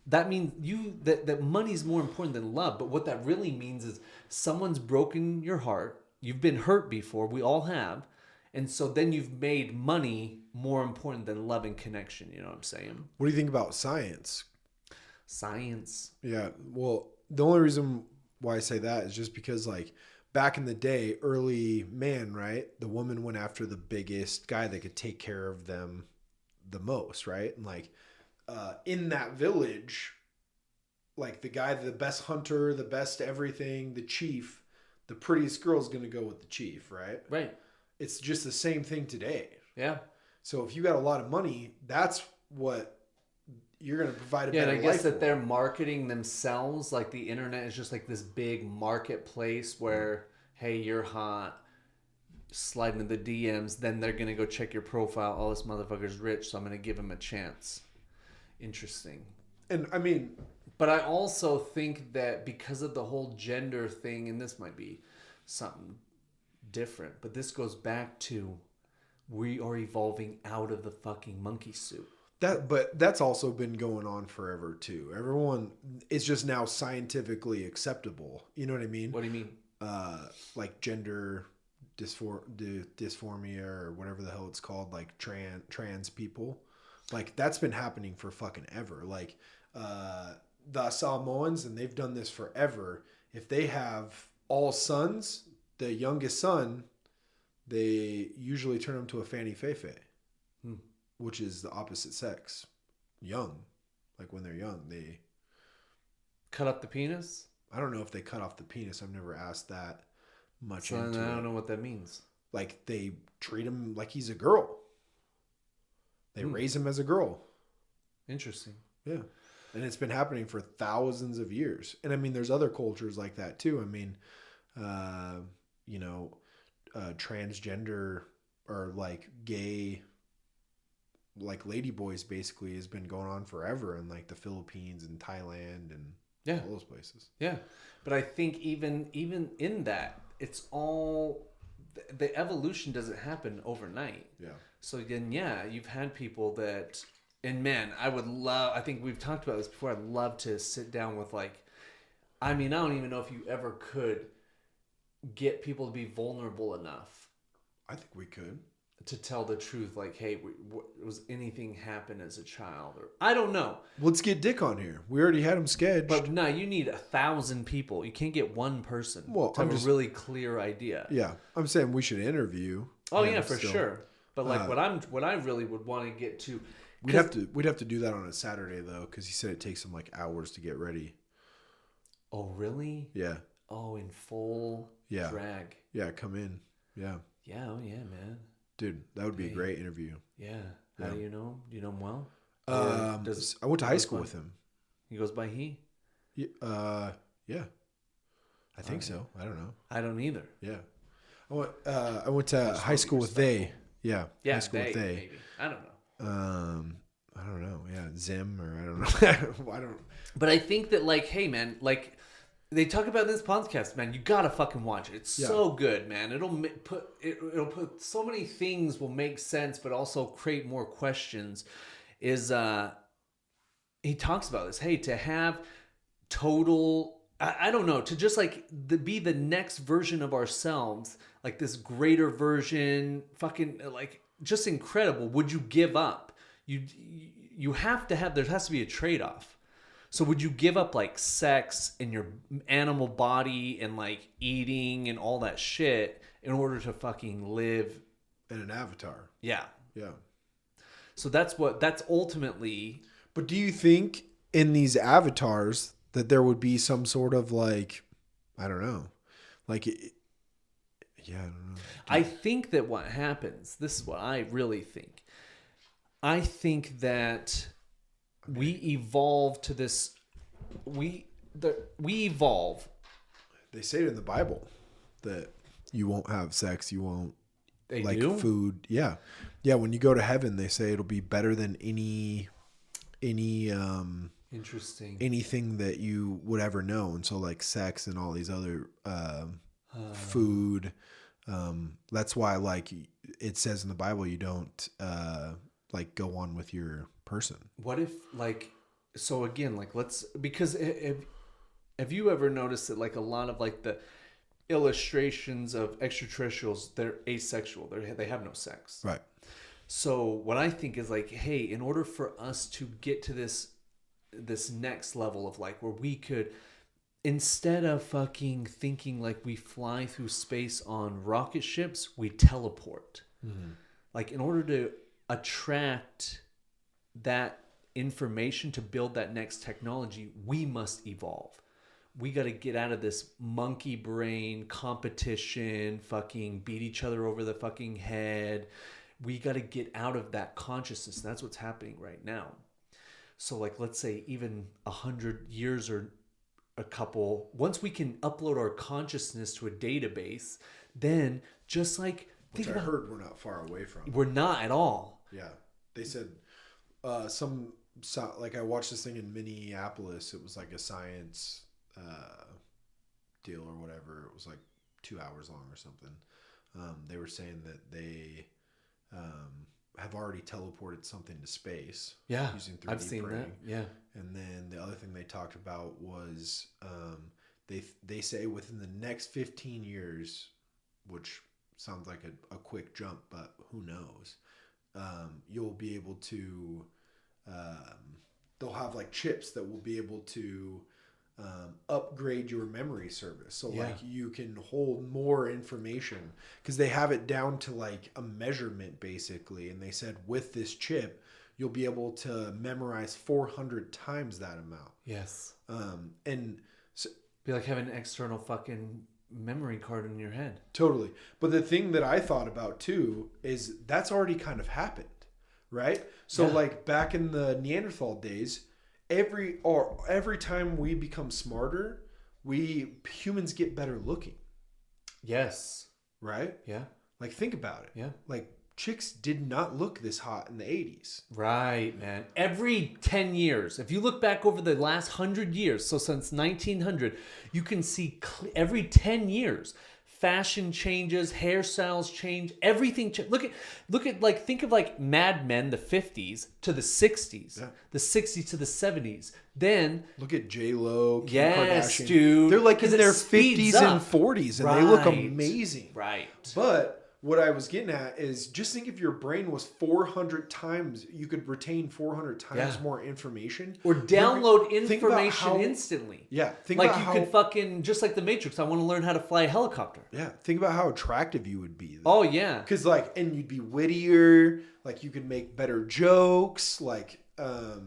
That means that money is more important than love. But what that really means is someone's broken your heart. You've been hurt before. We all have. And so then you've made money more important than love and connection. You know what I'm saying? What do you think about science? science. Yeah. Well, the only reason why I say that is just because, like, back in the day, early man, right? The woman went after the biggest guy that could take care of them the most, right? And like in that village, like the guy, the best hunter, the best everything, the chief, the prettiest girl is going to go with the chief, right? Right. It's just the same thing today. Yeah. So if you got a lot of money, that's what you're going to provide a better life. Yeah, and I guess that for. they're marketing themselves. Like the internet is just like this big marketplace where, hey, you're hot, slide into the DMs, then they're going to go check your profile. Oh, this motherfucker's rich, so I'm going to give him a chance. Interesting. And I mean... But I also think that because of the whole gender thing, and this might be something different, but this goes back to we are evolving out of the fucking monkey suit. But that's also been going on forever too. Everyone, it's just now scientifically acceptable. You know what I mean? What do you mean? Like gender dysphoria or whatever the hell it's called, like trans people. Like that's been happening for fucking ever. Like the Samoans, and they've done this forever. If they have all sons, the youngest son, they usually turn them to a Fanny Feifei. Which is the opposite sex. Young. Like when they're young, they... Cut up the penis? I don't know if they cut off the penis. I've never asked that much So into I don't it. know what that means. Like they treat him like he's a girl. They raise him as a girl. Interesting. Yeah. And it's been happening for thousands of years. And I mean, there's other cultures like that too. I mean, transgender or like gay... like ladyboys basically has been going on forever in like the Philippines and Thailand and all those places. Yeah. But I think even in that, it's all the evolution doesn't happen overnight. Yeah. So then you've had people that, and man, I think we've talked about this before. I'd love to sit down with like, I mean, I don't even know if you ever could get people to be vulnerable enough. I think we could. To tell the truth, like, hey, was anything happen as a child? Or I don't know. Let's get Dick on here. We already had him sketched. But no, you need 1,000 people. You can't get one person to have a really clear idea. Yeah, I'm saying we should interview. Oh yeah, for sure. But like, what I really would want to get to, we'd have to do that on a Saturday though, because he said it takes him like hours to get ready. Oh really? Yeah. Oh, in full drag. Yeah, come in. Yeah. Yeah. Oh yeah, man. Dude, that would be a great interview. Yeah. How do you know him? Do you know him well? I went to high school with him. He goes by he? Yeah. I think so. I don't know. I don't either. Yeah. I went to high school with they. Yeah. Yeah, high school with they. Maybe. I don't know. I don't know. Yeah, Zim or I don't know. I don't. But I think that like, hey man, like they talk about this podcast, man. You gotta fucking watch it. It's so good, man. It'll put so many things will make sense, but also create more questions. He talks about this? Hey, to have total, I don't know, to just like be the next version of ourselves, like this greater version, fucking like just incredible. Would you give up? You have to have. There has to be a trade-off. So would you give up like sex and your animal body and like eating and all that shit in order to fucking live in an avatar? Yeah. Yeah. So that's ultimately. But do you think in these avatars that there would be some sort of like, I don't know, like, I don't know. I think that what happens, this is what I really think. I think that we evolve to this. We evolve. They say it in the Bible that you won't have sex, you won't like do? food. Yeah, yeah. When you go to heaven, they say it'll be better than any interesting anything that you would ever know. And so like sex and all these other food. That's why like it says in the Bible you don't like go on with your person. What if like, so again, like because have you ever noticed that like a lot of like the illustrations of extraterrestrials, they're asexual, they have no sex. Right. So what I think is like, hey, in order for us to get to this this next level of like where we could, instead of fucking thinking like we fly through space on rocket ships, we teleport. Like in order to attract that information to build that next technology, we must evolve. We got to get out of this monkey brain competition, fucking beat each other over the fucking head. We got to get out of that consciousness. That's what's happening right now. So like, let's say even 100 years or a couple, once we can upload our consciousness to a database, then just like, Which I heard we're not far away from. We're not at all. Yeah. They said like I watched this thing in Minneapolis. It was like a science deal or whatever. It was like 2 hours long or something. They were saying that they have already teleported something to space. Yeah, using 3D I've seen printing. that. Yeah. And then the other thing they talked about was they say within the next 15 years, which sounds like a quick jump, but who knows? You'll be able to they'll have like chips that will be able to upgrade your memory service. So like you can hold more information because they have it down to like a measurement basically. And they said with this chip, you'll be able to memorize 400 times that amount. Yes. And so, be like having an external fucking memory card in your head. Totally. But the thing that I thought about too is that's already kind of happened, right? So like back in the Neanderthal days, every time we become smarter, humans get better looking. Yes. Right? Yeah. Like think about it. Yeah. Like chicks did not look this hot in the 80s. Right, man. Every 10 years, if you look back over the last 100 years, so since 1900, you can see every 10 years, fashion changes, hairstyles change, everything. Look at like, think of like Mad Men, the 50s to the 60s, the 60s to the 70s. Then look at J-Lo, Kim yes, Kardashian. dude. They're like in their 50s up. and 40s and they look amazing. Right. But what I was getting at is just think if your brain was 400 times, you could retain 400 times more information. Or download information instantly. Yeah. Think like about you could fucking, just like the Matrix, I want to learn how to fly a helicopter. Yeah. Think about how attractive you would be. Oh, yeah. Because like, and you'd be wittier, like you could make better jokes. Like, I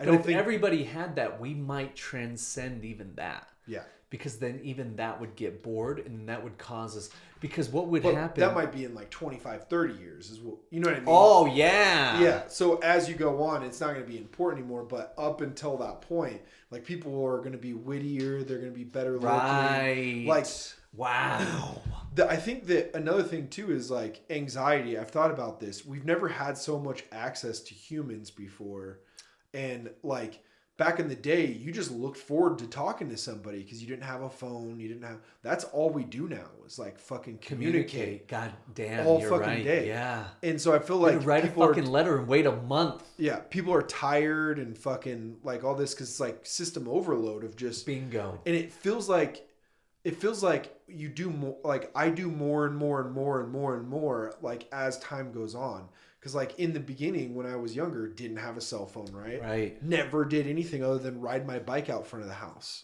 don't think everybody had that, we might transcend even that. Yeah. Because then even that would get bored and that would cause us, because what would happen? That might be in like 25, 30 years is what, you know what I mean? Oh, yeah. Yeah. So as you go on, it's not going to be important anymore. But up until that point, like people are going to be wittier. They're going to be better looking. Right. Like, wow. I think that another thing too is like anxiety. I've thought about this. We've never had so much access to humans before. And like, back in the day, you just looked forward to talking to somebody because you didn't have a phone. You didn't have. That's all we do now is like fucking communicate. God damn, all you're fucking right. day. Yeah. And so I feel like you write a fucking letter and wait a month. Yeah, people are tired and fucking like all this because it's like system overload of just bingo. And it feels like you do more. Like I do more and more and more and more and more. Like as time goes on. Because like in the beginning when I was younger, didn't have a cell phone, right? Right. Never did anything other than ride my bike out front of the house.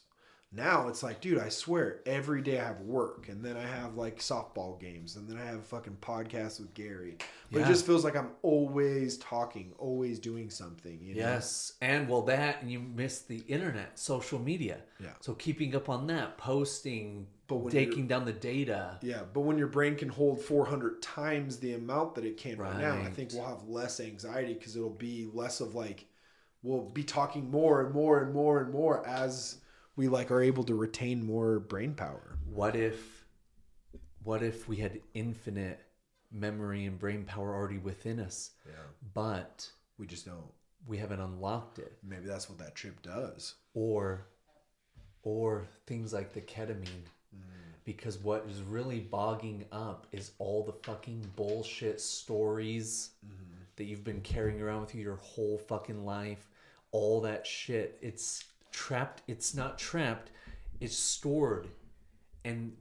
Now it's like, dude, I swear every day I have work and then I have like softball games and then I have fucking podcasts with Gary. But it just feels like I'm always talking, always doing something. You know? Yes. And well, that, and you miss the internet, social media. Yeah. So keeping up on that, posting, taking down the data. Yeah. But when your brain can hold 400 times the amount that it can right now, I think we'll have less anxiety because it'll be less of like, we'll be talking more and more and more and more as we like are able to retain more brain power. What if we had infinite memory and brain power already within us? Yeah. But we just don't. We haven't unlocked it. Maybe that's what that chip does. Or things like the ketamine. Because what is really bogging up is all the fucking bullshit stories that you've been carrying around with you your whole fucking life. All that shit. It's trapped. It's not trapped. It's stored. And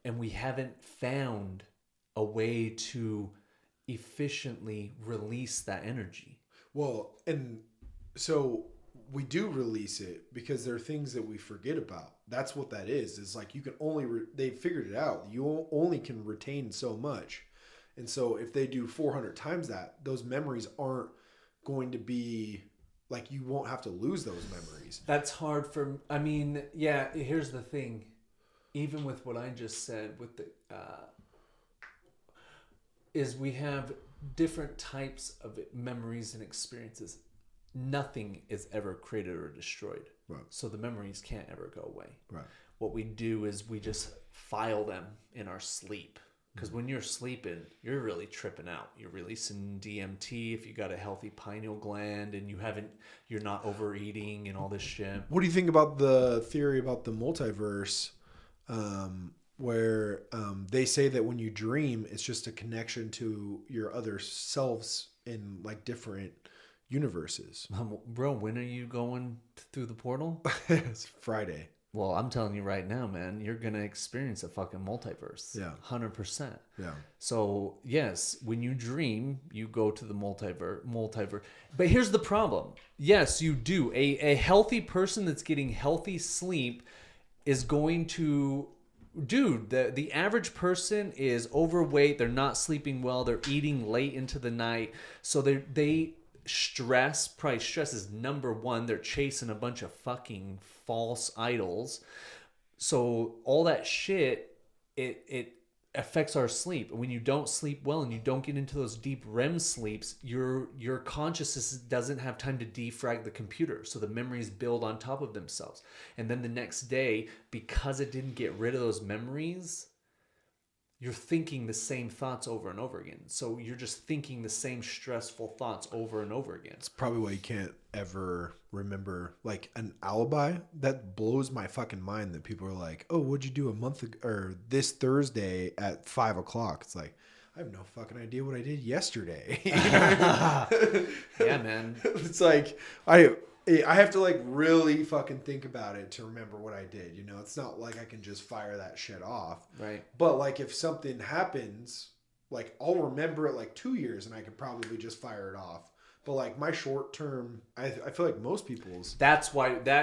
we haven't found a way to efficiently release that energy. Well, and so we do release it because there are things that we forget about. That's what that is. Is like you can only they figured it out. You only can retain so much, and so if they do 400 times that, those memories aren't going to be like you won't have to lose those memories. That's hard for. I mean, yeah. Here's the thing. Even with what I just said, with the is we have different types of memories and experiences. Nothing is ever created or destroyed. Right. So the memories can't ever go away. Right. What we do is we just file them in our sleep. Because when you're sleeping, you're really tripping out. You're releasing DMT if you got a healthy pineal gland and you're not overeating and all this shit. What do you think about the theory about the multiverse, where they say that when you dream, it's just a connection to your other selves in like different universes? Bro, when are you going through the portal? It's Friday. Well, I'm telling you right now, man, you're going to experience a fucking multiverse. Yeah. 100%. Yeah. So, yes, when you dream, you go to the multiverse. But here's the problem. Yes, you do. A healthy person that's getting healthy sleep is going to... Dude, the average person is overweight. They're not sleeping well. They're eating late into the night. So they stress is number one. They're chasing a bunch of fucking false idols. So all that shit, it affects our sleep. When you don't sleep well and you don't get into those deep REM sleeps, your consciousness doesn't have time to defrag the computer. So the memories build on top of themselves. And then the next day, because it didn't get rid of those memories, you're thinking the same thoughts over and over again. So you're just thinking the same stressful thoughts over and over again. It's probably why you can't ever remember like an alibi. That blows my fucking mind that people are like, oh, what'd you do a month ago or this Thursday at 5:00? It's like, I have no fucking idea what I did yesterday. Yeah, man. It's like, I have to like really fucking think about it to remember what I did. You know, it's not like I can just fire that shit off. Right. But like if something happens, like I'll remember it like 2 years and I could probably just fire it off. But like my short term, I feel like most people's. That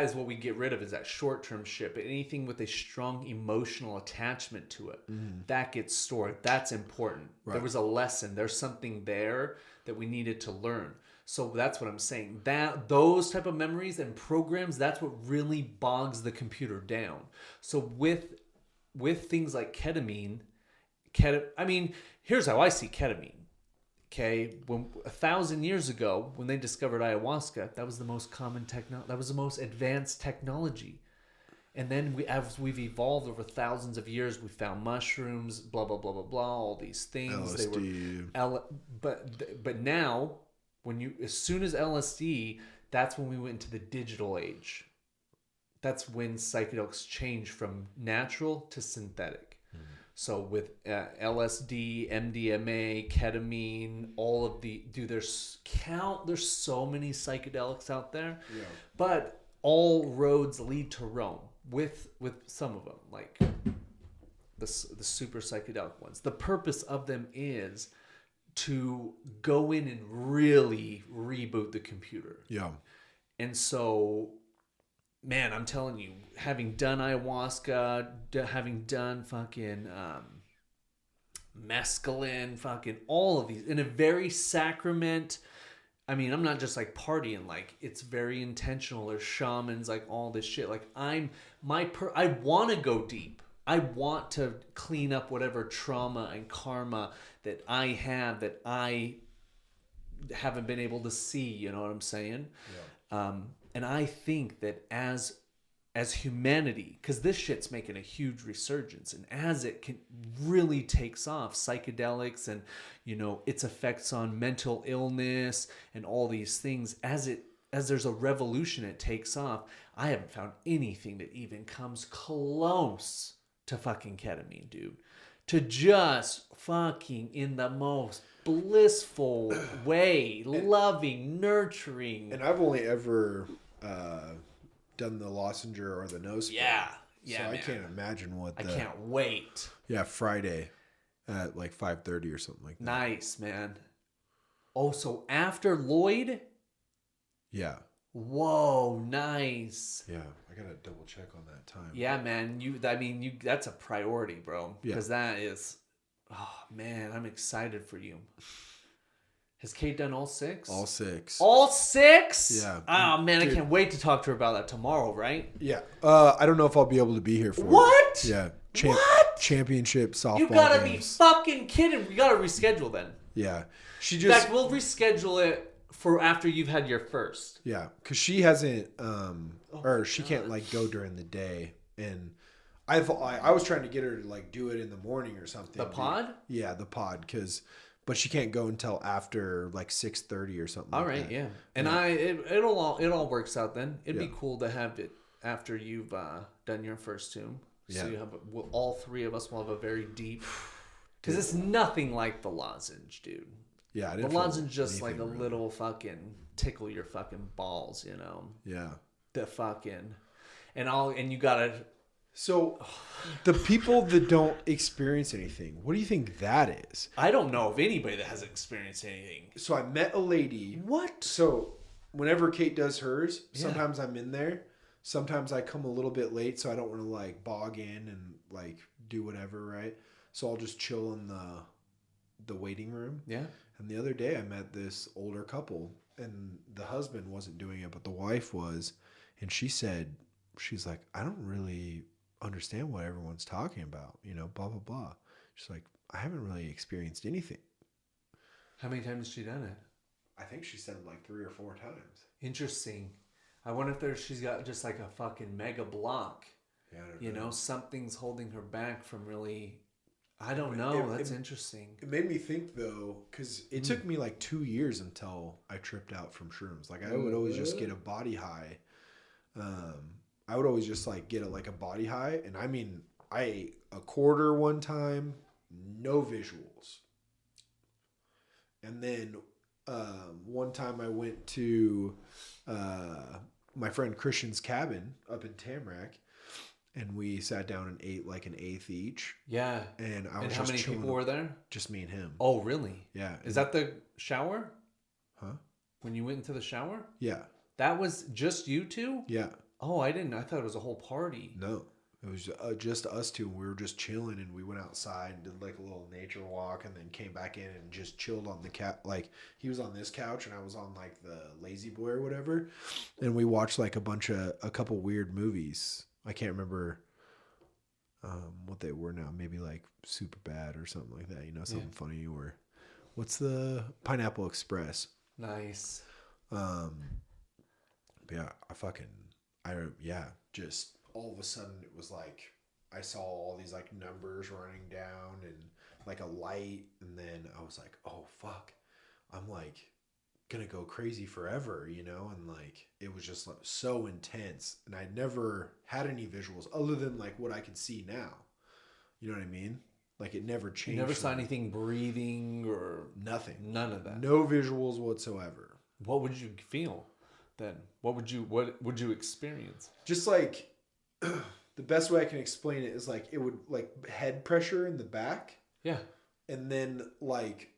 is what we get rid of, is that short term shit. But anything with a strong emotional attachment to it, that gets stored. That's important. Right. There was a lesson. There's something there that we needed to learn. So that's what I'm saying. That those type of memories and programs, that's what really bogs the computer down. So with things like ketamine, I mean, here's how I see ketamine. Okay, 1,000 years ago, when they discovered ayahuasca, that was the most common that was the most advanced technology. And then as we've evolved over thousands of years, we found mushrooms, blah blah blah blah blah, all these things. LSD. But now, as soon as LSD, that's when we went into the digital age. That's when psychedelics changed from natural to synthetic. So with LSD, MDMA, ketamine, all of there's so many psychedelics out there. Yeah. But all roads lead to Rome with some of them, like the super psychedelic ones. The purpose of them is to go in and really reboot the computer. Yeah. And so, man, I'm telling you, having done ayahuasca, having done fucking mescaline, fucking all of these in a very sacrament. I mean, I'm not just like partying, like it's very intentional. There's shamans, like all this shit. Like I want to go deep. I want to clean up whatever trauma and karma that I have that I haven't been able to see. You know what I'm saying? Yeah. And I think that as humanity, because this shit's making a huge resurgence, and as it really takes off, psychedelics and, you know, its effects on mental illness and all these things, as there's a revolution, it takes off. I haven't found anything that even comes close to fucking ketamine, dude. To just fucking in the most blissful way, loving, nurturing. And I've only ever done the lozenge or the nose spray. Yeah, so man. I can't imagine what I can't wait. Yeah, Friday at like 5:30 or something like that. Nice, man. Oh, so after Lloyd? Yeah. Whoa, nice. Yeah, I gotta double check on that time. Yeah, man. That's a priority, bro. Because that is, oh man, I'm excited for you. Has Kate done all 6? All 6. All 6? Yeah. Oh man, Dude. I can't wait to talk to her about that tomorrow, right? Yeah. I don't know if I'll be able to be here for What? it. Yeah. What? Championship softball You gotta games. be fucking kidding. We gotta reschedule then. Yeah. She In just. fact, we'll reschedule it for after you've had your first. Yeah, because she hasn't, or she can't like go during the day, and I was trying to get her to like do it in the morning or something. The pod? Yeah, the pod, but she can't go until after like 6:30 or something. All like right, that. yeah. And it all works out then. It'd be Yeah. cool to have it after you've done your first 2. So Yeah. you have all 3 of us will have a very deep, because it's nothing like the lozenge, dude. Yeah, I The didn't feel lozenge just like a anything really. little fucking tickle your fucking balls, you know. Yeah. The fucking, and you gotta. So, the people that don't experience anything, what do you think that is? I don't know of anybody that has experienced anything. So I met a lady. What? So whenever Kate does hers, sometimes I'm in there. Sometimes I come a little bit late, so I don't want to like bog in and like do whatever, right? So I'll just chill in the waiting room. Yeah. And the other day I met this older couple, and the husband wasn't doing it, but the wife was, and she's like, I don't really understand what everyone's talking about, you know, blah blah blah. She's like, I haven't really experienced anything. How many times has she done it? I think she said like 3 or 4 times. Interesting. I wonder if she's got just like a fucking mega block. Yeah, I don't You know, something's holding her back from really. I don't know. That's interesting. It made me think though, because it took me like 2 years until I tripped out from shrooms. Like I would always just get a body high. I would always just like get a body high, and I mean, I ate a quarter one time, no visuals, and then one time I went to my friend Christian's cabin up in Tamarack. And we sat down and ate like an eighth each. Yeah. And I was And just how many chilling. people were there? Just me and him. Oh, really? Yeah. Is that the shower? Huh? When you went into the shower? Yeah. That was just you two? Yeah. Oh, I didn't. I thought it was a whole party. No. It was just us two. We were just chilling, and we went outside and did like a little nature walk, and then came back in and just chilled on the couch. Like he was on this couch, and I was on like the lazy boy or whatever, and we watched like a couple weird movies. I can't remember what they were now. Maybe like Super Bad or something like that. You know, something funny. Or what's the Pineapple Express? Nice. Yeah, just all of a sudden it was like I saw all these like numbers running down and like a light, and then I was like, oh fuck, I'm like gonna go crazy forever, you know? And like it was just like so intense, and I'd never had any visuals other than like what I can see now. You know what I mean? Like it never changed. You never saw anything breathing or nothing. None of that. No visuals whatsoever. What would you feel then? What would you experience? Just like the best way I can explain it is like it would like head pressure in the back. Yeah. And then like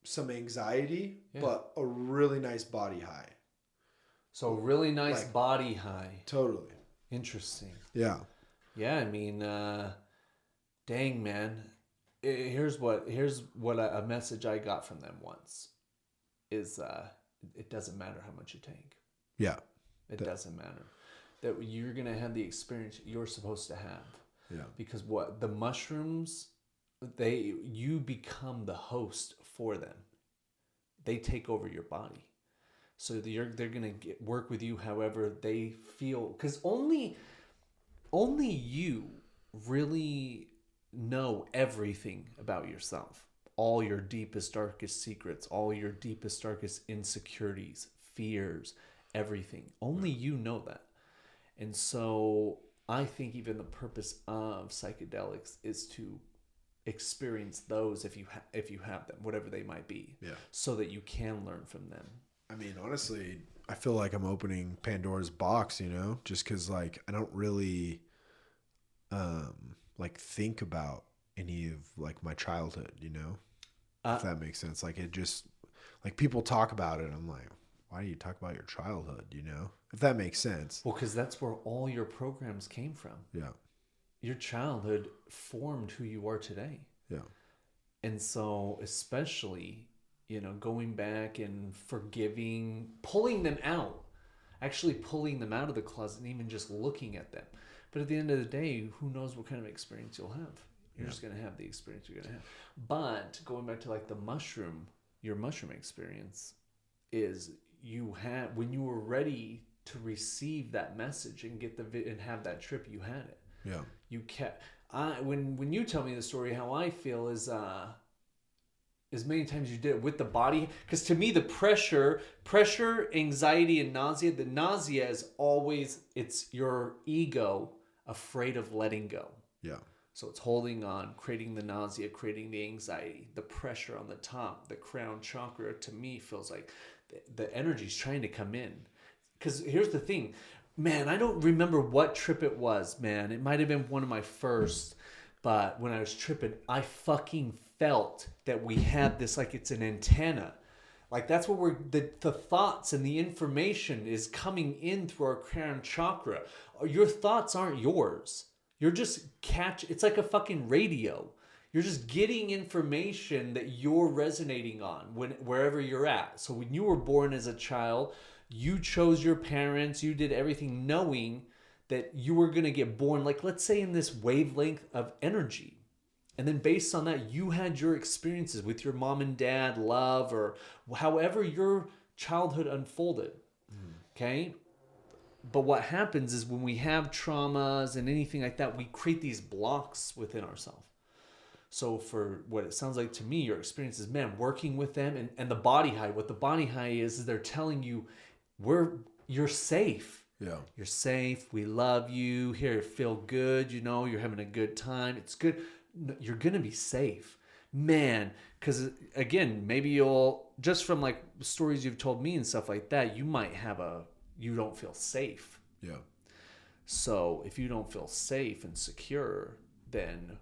some anxiety, but a really nice body high. So really nice like, body high. Totally. Interesting. Yeah. Yeah, I mean, dang man. Here's what a message I got from them once is it doesn't matter how much you take. Yeah. It doesn't matter. That you're going to have the experience you're supposed to have. Yeah. Because what the mushrooms, you become the host for them. They take over your body. So they're going to work with you however they feel, cuz only you really know everything about yourself. All your deepest darkest secrets, all your deepest darkest insecurities, fears, everything. Only you know that. And so I think even the purpose of psychedelics is to experience those if you have them, whatever they might be, so that you can learn from them. I mean, honestly, I feel like I'm opening Pandora's box, you know, just because like I don't really like think about any of like my childhood, you know, if that makes sense. Like it just like people talk about it, I'm like, why do you talk about your childhood, you know? If that makes sense. Well, because that's where all your programs came from. Yeah. Your childhood formed who you are today. Yeah. And so especially, you know, going back and forgiving, pulling them out of the closet and even just looking at them. But at the end of the day, who knows what kind of experience you'll have. You're just going to have the experience you're going to have. But going back to like your mushroom experience is when you were ready to receive that message and and have that trip, you had it. Yeah. You kept. When you tell me the story, how I feel is as many times you did it with the body, because to me the pressure, anxiety, and nausea. The nausea is always it's your ego afraid of letting go. Yeah. So it's holding on, creating the nausea, creating the anxiety, the pressure on the top, the crown chakra. To me, feels like the energy's trying to come in. Because here's the thing, man, I don't remember what trip it was, man. It might have been one of my first, but when I was tripping, I fucking felt that we had this, like it's an antenna. Like that's where the thoughts and the information is coming in through our crown chakra. Your thoughts aren't yours. You're just it's like a fucking radio. You're just getting information that you're resonating on wherever you're at. So when you were born as a child, you chose your parents, you did everything knowing that you were going to get born, like let's say in this wavelength of energy. And then based on that, you had your experiences with your mom and dad, love, or however your childhood unfolded. Okay? But what happens is when we have traumas and anything like that, we create these blocks within ourselves. So for what it sounds like to me, your experience is, man, working with them and the body high. What the body high is they're telling you, you're safe. Yeah. You're safe. We love you. Here, feel good. You know, you're having a good time. It's good. You're going to be safe. Man, because again, maybe you'll, just from like stories you've told me and stuff like that, you might have you don't feel safe. Yeah. So if you don't feel safe and secure, then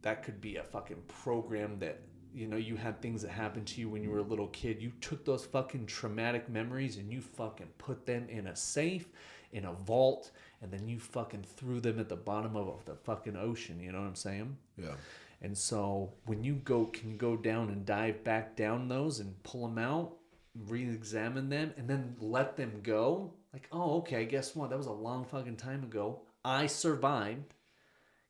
that could be a fucking program that, you know, you had things that happened to you when you were a little kid. You took those fucking traumatic memories and you fucking put them in a safe, in a vault, and then you fucking threw them at the bottom of the fucking ocean. You know what I'm saying? Yeah. And so when you can go down and dive back down those and pull them out, re-examine them, and then let them go. Like, oh, okay, guess what? That was a long fucking time ago. I survived.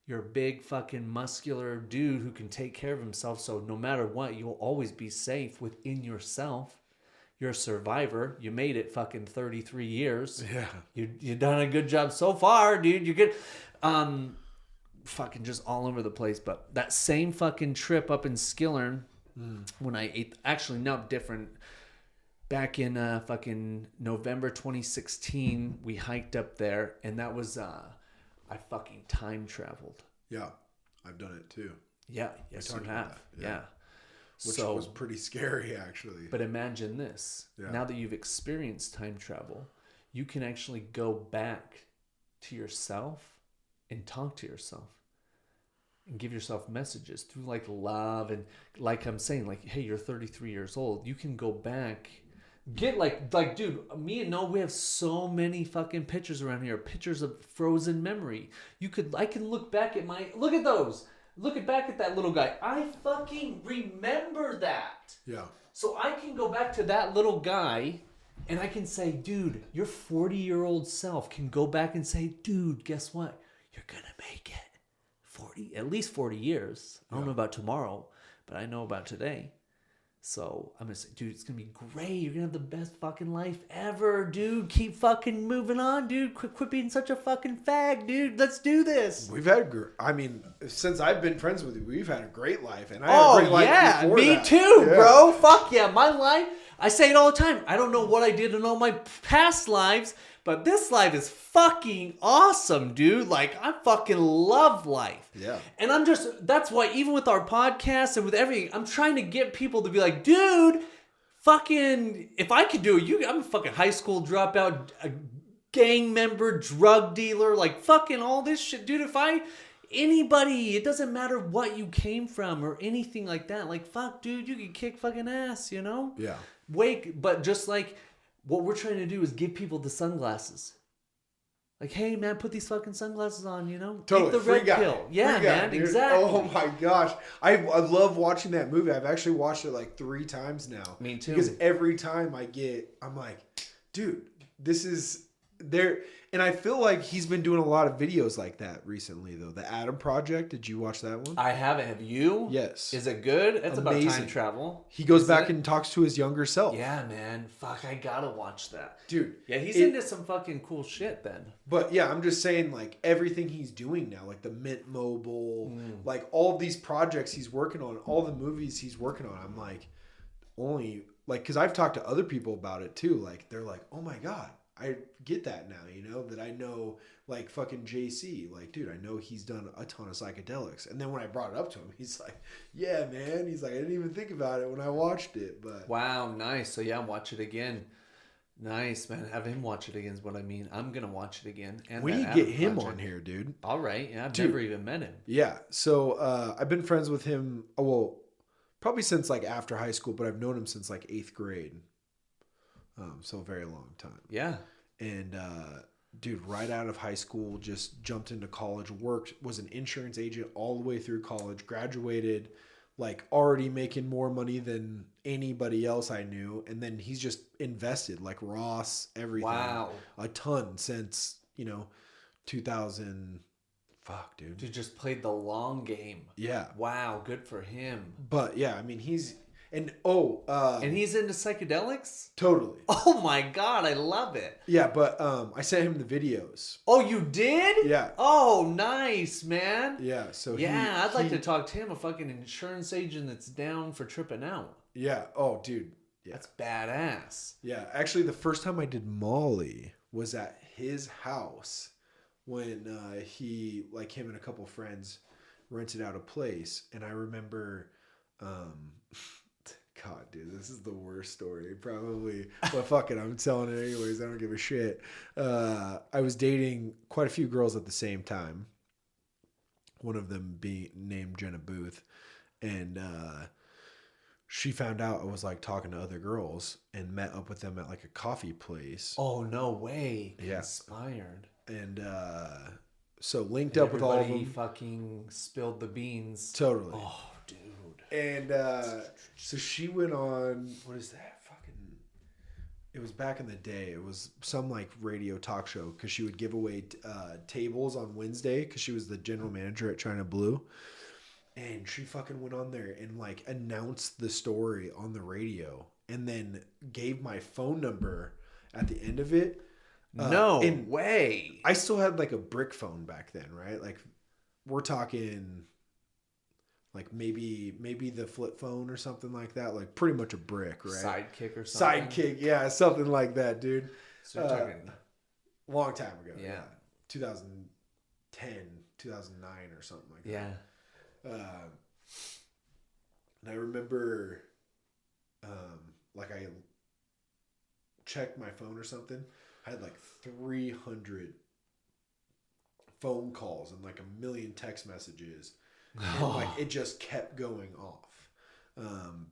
You're a big fucking muscular dude who can take care of himself. So no matter what, you'll always be safe within yourself. You're a survivor. You made it fucking 33 years. Yeah. You've done a good job so far, dude. You're good. Fucking just all over the place. But that same fucking trip up in Skillern, when I ate, actually, no, different. Back in fucking November 2016, we hiked up there, and that was, I fucking time traveled. Yeah, I've done it too. Yeah, yes, you have. Yeah. Which was pretty scary, actually. But imagine this. Yeah. Now that you've experienced time travel, you can actually go back to yourself and talk to yourself and give yourself messages through like love. And like I'm saying, like, hey, you're 33 years old. You can go back. Get like dude, me and Noah, we have so many fucking pictures around here, pictures of frozen memory. I can look back at look at those. Look back at that little guy. I fucking remember that. Yeah. So I can go back to that little guy and I can say, dude, your 40-year-old self can go back and say, dude, guess what? You're going to make it at least 40 years. I don't know about tomorrow, but I know about today. So I'm going to say, dude, it's going to be great. You're going to have the best fucking life ever, dude. Keep fucking moving on, dude. Quit being such a fucking fag, dude. Let's do this. We've had, since I've been friends with you, we've had a great life. And I had a great life before me that. too, bro. Fuck yeah. My life, I say it all the time. I don't know what I did in all my past lives, but this life is fucking awesome, dude. Like, I fucking love life. Yeah. And that's why even with our podcast and with everything, I'm trying to get people to be like, dude, fucking, if I could do it, I'm a fucking high school dropout, a gang member, drug dealer, like fucking all this shit. Dude, anybody, it doesn't matter what you came from or anything like that. Like, fuck, dude, you can kick fucking ass, you know? Yeah. But just like, What we're trying to do is give people the sunglasses. Like, hey, man, put these fucking sunglasses on, you know? Totally. Take the red pill. Yeah, Free guy, man, dude. exactly. Oh, my gosh. I love watching that movie. I've actually watched it like 3 times now. Me too. Because every time I'm like, dude, this is there. And I feel like he's been doing a lot of videos like that recently, though. The Adam Project. Did you watch that one? I haven't. Have you? Yes. Is it good? It's Amazing. about time travel. He goes back and talks to his younger self. Yeah, man. Fuck, I gotta watch that. Dude. Yeah, he's into some fucking cool shit then. But yeah, I'm just saying, like, everything he's doing now, like the Mint Mobile, like all of these projects he's working on, all the movies he's working on, I'm like, because I've talked to other people about it too. Like, they're like, oh my God, I get that now, you know, that I know, like, fucking JC. Like, dude, I know he's done a ton of psychedelics. And then when I brought it up to him, he's like, yeah, man. He's like, I didn't even think about it when I watched it. But wow, nice. So, yeah, watch it again. Nice, man. Have him watch it again is what I mean. I'm going to watch it again. And we need to get him on here, dude. All right. Yeah, I've never even met him. Yeah. So I've been friends with him, probably since like after high school, but I've known him since like 8th grade. So a very long time. Yeah. And dude, right out of high school, just jumped into college, was an insurance agent all the way through college, graduated, like already making more money than anybody else I knew. And then he's just invested like Ross, everything. Wow. A ton since, 2000. Fuck, dude. Dude just played the long game. Yeah. Wow. Good for him. But yeah, I mean, and he's into psychedelics? Totally. Oh my God, I love it. Yeah, but I sent him the videos. Oh, you did? Yeah. Oh, nice, man. Yeah, so I'd like to talk to him, a fucking insurance agent that's down for tripping out. Yeah. Oh, dude. Yeah. That's badass. Yeah, actually the first time I did Molly was at his house when him and a couple friends rented out a place, and I remember God, dude, this is the worst story, probably. But fuck it, I'm telling it anyways. I don't give a shit. I was dating quite a few girls at the same time. One of them being named Jenna Booth. And she found out I was like talking to other girls and met up with them at like a coffee place. Oh, no way. Yeah. Inspired. And so linked up with all of them. Everybody fucking spilled the beans. Totally. Oh, dude. And so she went on, what is that? It was back in the day. It was some like radio talk show because she would give away tables on Wednesday because she was the general manager at China Blue. And she fucking went on there and like announced the story on the radio and then gave my phone number at the end of it. No way. I still had like a brick phone back then, right? Like we're talking like maybe the flip phone or something like that. Like pretty much a brick, right? Sidekick or something. Sidekick, yeah, something like that, dude. So you're talking long time ago. Yeah. 2010, 2009 or something like that. Yeah. And I remember like I checked my phone or something. I had like 300 phone calls and like a million text messages. And like it just kept going off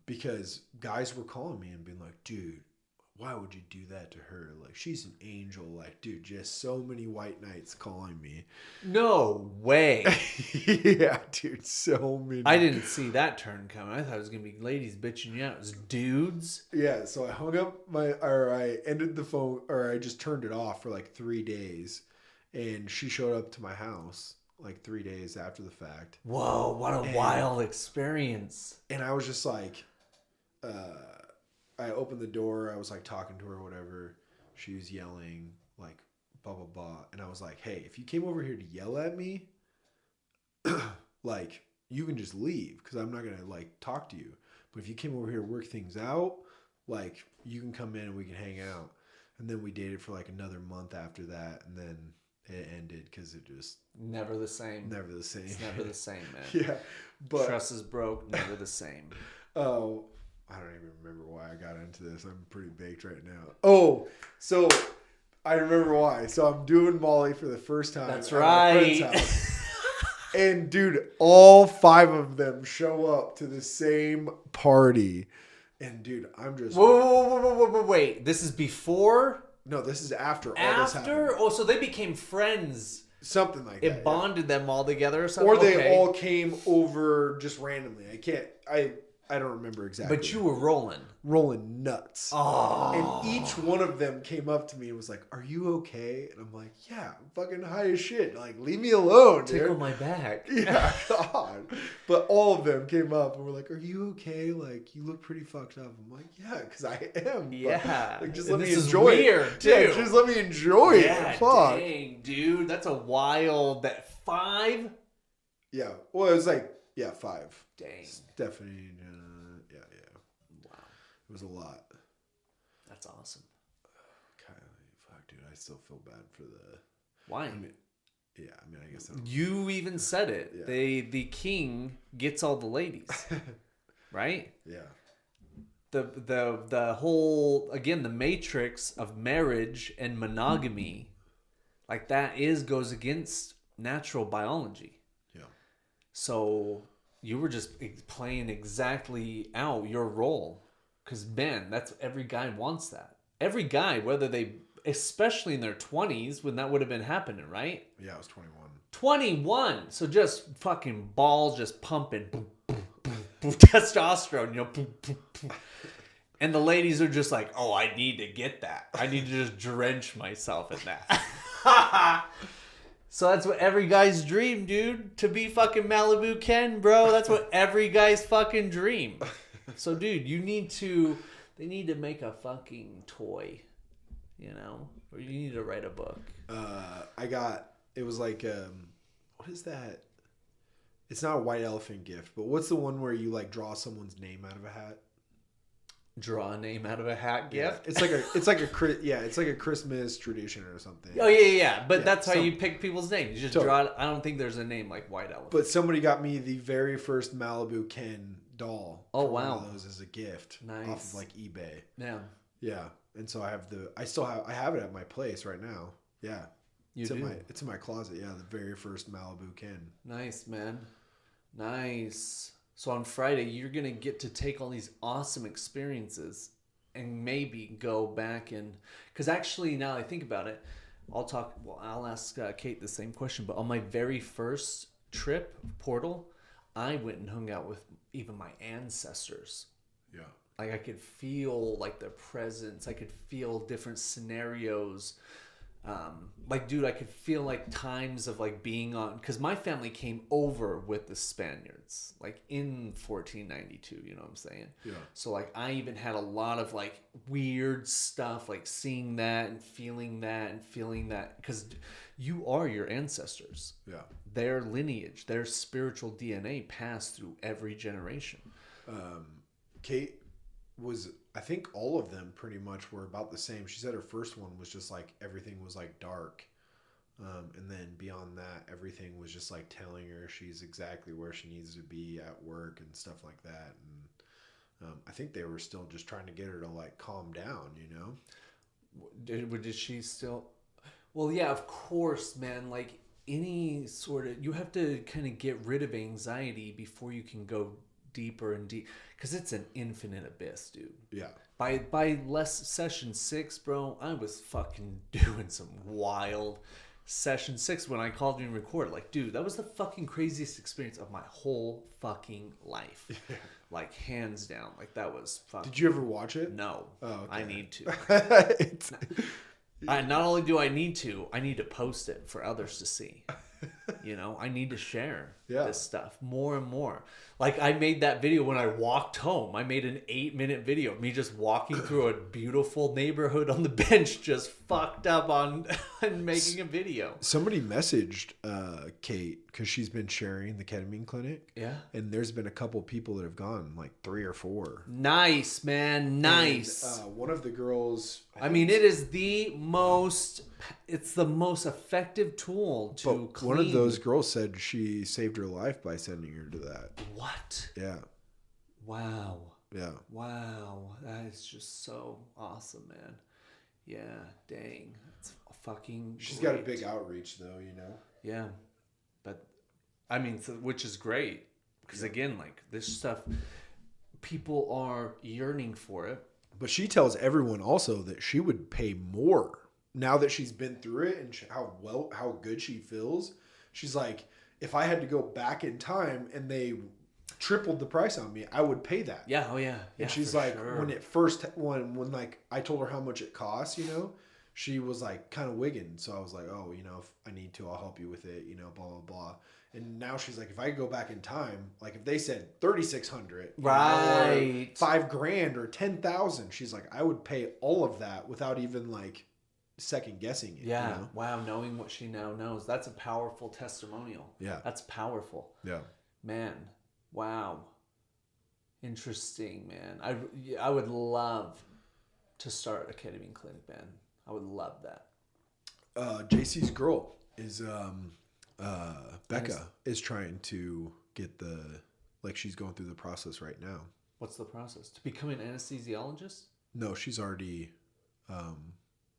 because guys were calling me and being like, dude, why would you do that to her? Like, she's an angel. Like, dude, just so many white knights calling me. No way. Yeah, dude, so many. I didn't see that turn coming. I thought it was going to be ladies bitching you out. It was dudes. Yeah, so I hung up I ended the phone, or I just turned it off for like 3 days. And she showed up to my house like 3 days after the fact. Whoa, what a wild experience. And I was just like, I opened the door. I was like talking to her or whatever. She was yelling like blah, blah, blah. And I was like, hey, if you came over here to yell at me, like you can just leave because I'm not going to like talk to you. But if you came over here to work things out, like you can come in and we can hang out. And then we dated for like another month after that. And then it ended because it just... Never the same. Never the same. It's never the same, man. Yeah. But trust is broke, never the same. Oh, I don't even remember why I got into this. I'm pretty baked right now. Oh, so I remember why. So I'm doing Molly for the first time. That's at right. my friend's house. And dude, all 5 of them show up to the same party. And dude, I'm just Wait. This is before? No, this is after all this happened. After? Oh, so they became friends. Something like that. It bonded them all together or something? Or they all came over just randomly. I don't remember exactly. But you were rolling. Rolling nuts. Oh. And each one of them came up to me and was like, "Are you okay?" And I'm like, "Yeah, I'm fucking high as shit. Like, leave me alone, dude." Tickle my back. Yeah, God. But all of them came up and were like, "Are you okay? Like, you look pretty fucked up." I'm like, "Yeah, because I am." Yeah. Like, just And let me this is enjoy it. weird, too. Yeah, just let me enjoy Yeah, it. Fuck. dang, dude. That's a wild... That 5? Yeah. Well, it was like, 5. Dang. Stephanie, yeah. Wow. It was a lot. That's awesome. Kylie, fuck, dude. I still feel bad for the... Why? I guess I don't... You even said it. Yeah. The king gets all the ladies. Right? Yeah. The whole, again, the matrix of marriage and monogamy, like that goes against natural biology. Yeah. So you were just playing exactly out your role. Because, man, that's every guy wants that. Every guy, whether they, especially in their 20s, when that would have been happening, right? Yeah, I was 21. 21. So just fucking balls just pumping. Boom, boom, boom, boom, testosterone, boom, boom, boom. And the ladies are just like, oh, I need to get that. I need to just drench myself in that. So that's what every guy's dream, dude. To be fucking Malibu Ken, bro. That's what every guy's fucking dream. So, dude, they need to make a fucking toy, or you need to write a book. It was like, what is that? It's not a white elephant gift, but what's the one where you like draw someone's name out of a hat? Draw a name out of a hat gift? Yeah. It's like a Christmas tradition or something. Oh, yeah. But that's how you pick people's names. You just draw it. I don't think there's a name like White Elephant. But somebody got me the very first Malibu Ken doll. Oh, wow. One of those as a gift. Nice. Off of like eBay. Yeah. Yeah. And so I have it at my place right now. Yeah. It's in my closet. Yeah. The very first Malibu Ken. Nice, man. Nice. So on Friday, you're going to get to take all these awesome experiences and maybe go back and... Because actually, now that I think about it, I'll ask Kate the same question. But on my very first trip, Portal, I went and hung out with even my ancestors. Yeah. Like I could feel like their presence. I could feel different scenarios. Like, dude, I could feel like times of like being on, because my family came over with the Spaniards, like in 1492, you know what I'm saying? Yeah. So like I even had a lot of like weird stuff, like seeing that and feeling that, because you are your ancestors. Yeah. Their lineage, their spiritual DNA passed through every generation. Kate was, I think all of them pretty much were about the same. She said her first one was just like everything was like dark. And then beyond that, everything was just like telling her she's exactly where she needs to be at work and stuff like that. And I think they were still just trying to get her to like calm down, you know? Did she still? Well, yeah, of course, man. Like any sort of, you have to kind of get rid of anxiety before you can go deeper and deep, because it's an infinite abyss, dude. Yeah. By session 6, bro, I was fucking doing some wild session 6 when I called you and recorded. Like, dude, that was the fucking craziest experience of my whole fucking life. Yeah. Like, hands down. Like, that was fucking... Did you ever watch it? No. Oh, okay. I need to. Not only do I need to post it for others to see. You know, I need to share this stuff more and more. Like, I made that video when I walked home. I made an 8-minute video of me just walking through a beautiful neighborhood on the bench, just fucked up on and making a video. Somebody messaged Kate because she's been sharing the ketamine clinic. Yeah. And there's been a couple people that have gone, like 3 or 4. Nice, man. Nice. And, one of the girls... I mean, it is the most effective tool to clean. One of those girls said she saved her life by sending her to that. What? Yeah. Wow. Yeah. Wow. That is just so awesome, man. Yeah. Dang. That's fucking She's great. got a big outreach, though, you know? Yeah. But, I mean, which is great. Because, again, like, this stuff... people are yearning for it. But she tells everyone also that she would pay more now that she's been through it and how good she feels. She's like, if I had to go back in time and they tripled the price on me, I would pay that. Yeah, oh yeah. And she's like, when like I told her how much it costs, she was like kind of wigging. So I was like, oh, if I need to, I'll help you with it, blah, blah, blah. And now she's like, if I go back in time, like if they said $3,600, right, or $5,000 or $10,000, she's like, I would pay all of that without even like second guessing it. Yeah. Wow. Knowing what she now knows. That's a powerful testimonial. Yeah. That's powerful. Yeah. Man. Wow. Interesting, man. I would love to start a ketamine clinic, man. I would love that. JC's girl is Becca is trying to get she's going through the process right now. What's the process? To become an anesthesiologist? No, she's already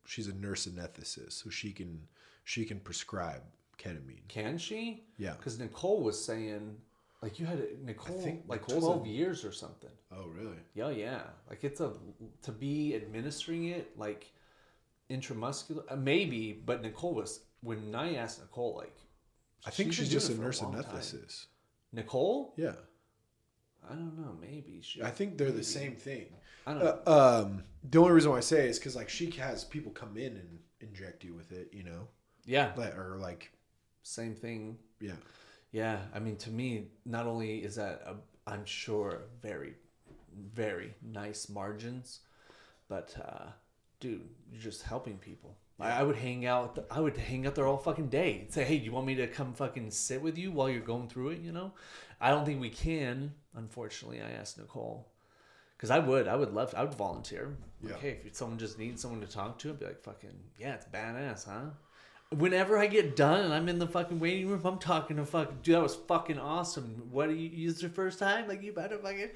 she's a nurse anesthetist, so she can prescribe ketamine. Can she? Yeah. Because Nicole was saying, like, you had Nicole like Nicole's 12 years or something. Oh, really? Yeah, yeah. Like to be administering it like intramuscular, maybe. But Nicole was, when I asked Nicole, like, I think she's just a nurse anesthetist. Nicole? Yeah. I don't know. Maybe I think they're the same thing. I don't know. The only reason why I say it is because like she has people come in and inject you with it, Yeah. or like Same thing. Yeah. Yeah. I mean, to me, not only is that I'm sure very, very nice margins, but dude, you're just helping people. I would hang out. I would hang out there all fucking day and say, "Hey, do you want me to come fucking sit with you while you're going through it?" I don't think we can. Unfortunately, I asked Nicole because I would love. I would volunteer. Yeah. Okay, if someone just needs someone to talk to, I'd be like, "Fucking yeah, it's badass, huh?" Whenever I get done and I'm in the fucking waiting room, I'm talking to fucking dude. That was fucking awesome. What do you use your first time? Like you better fucking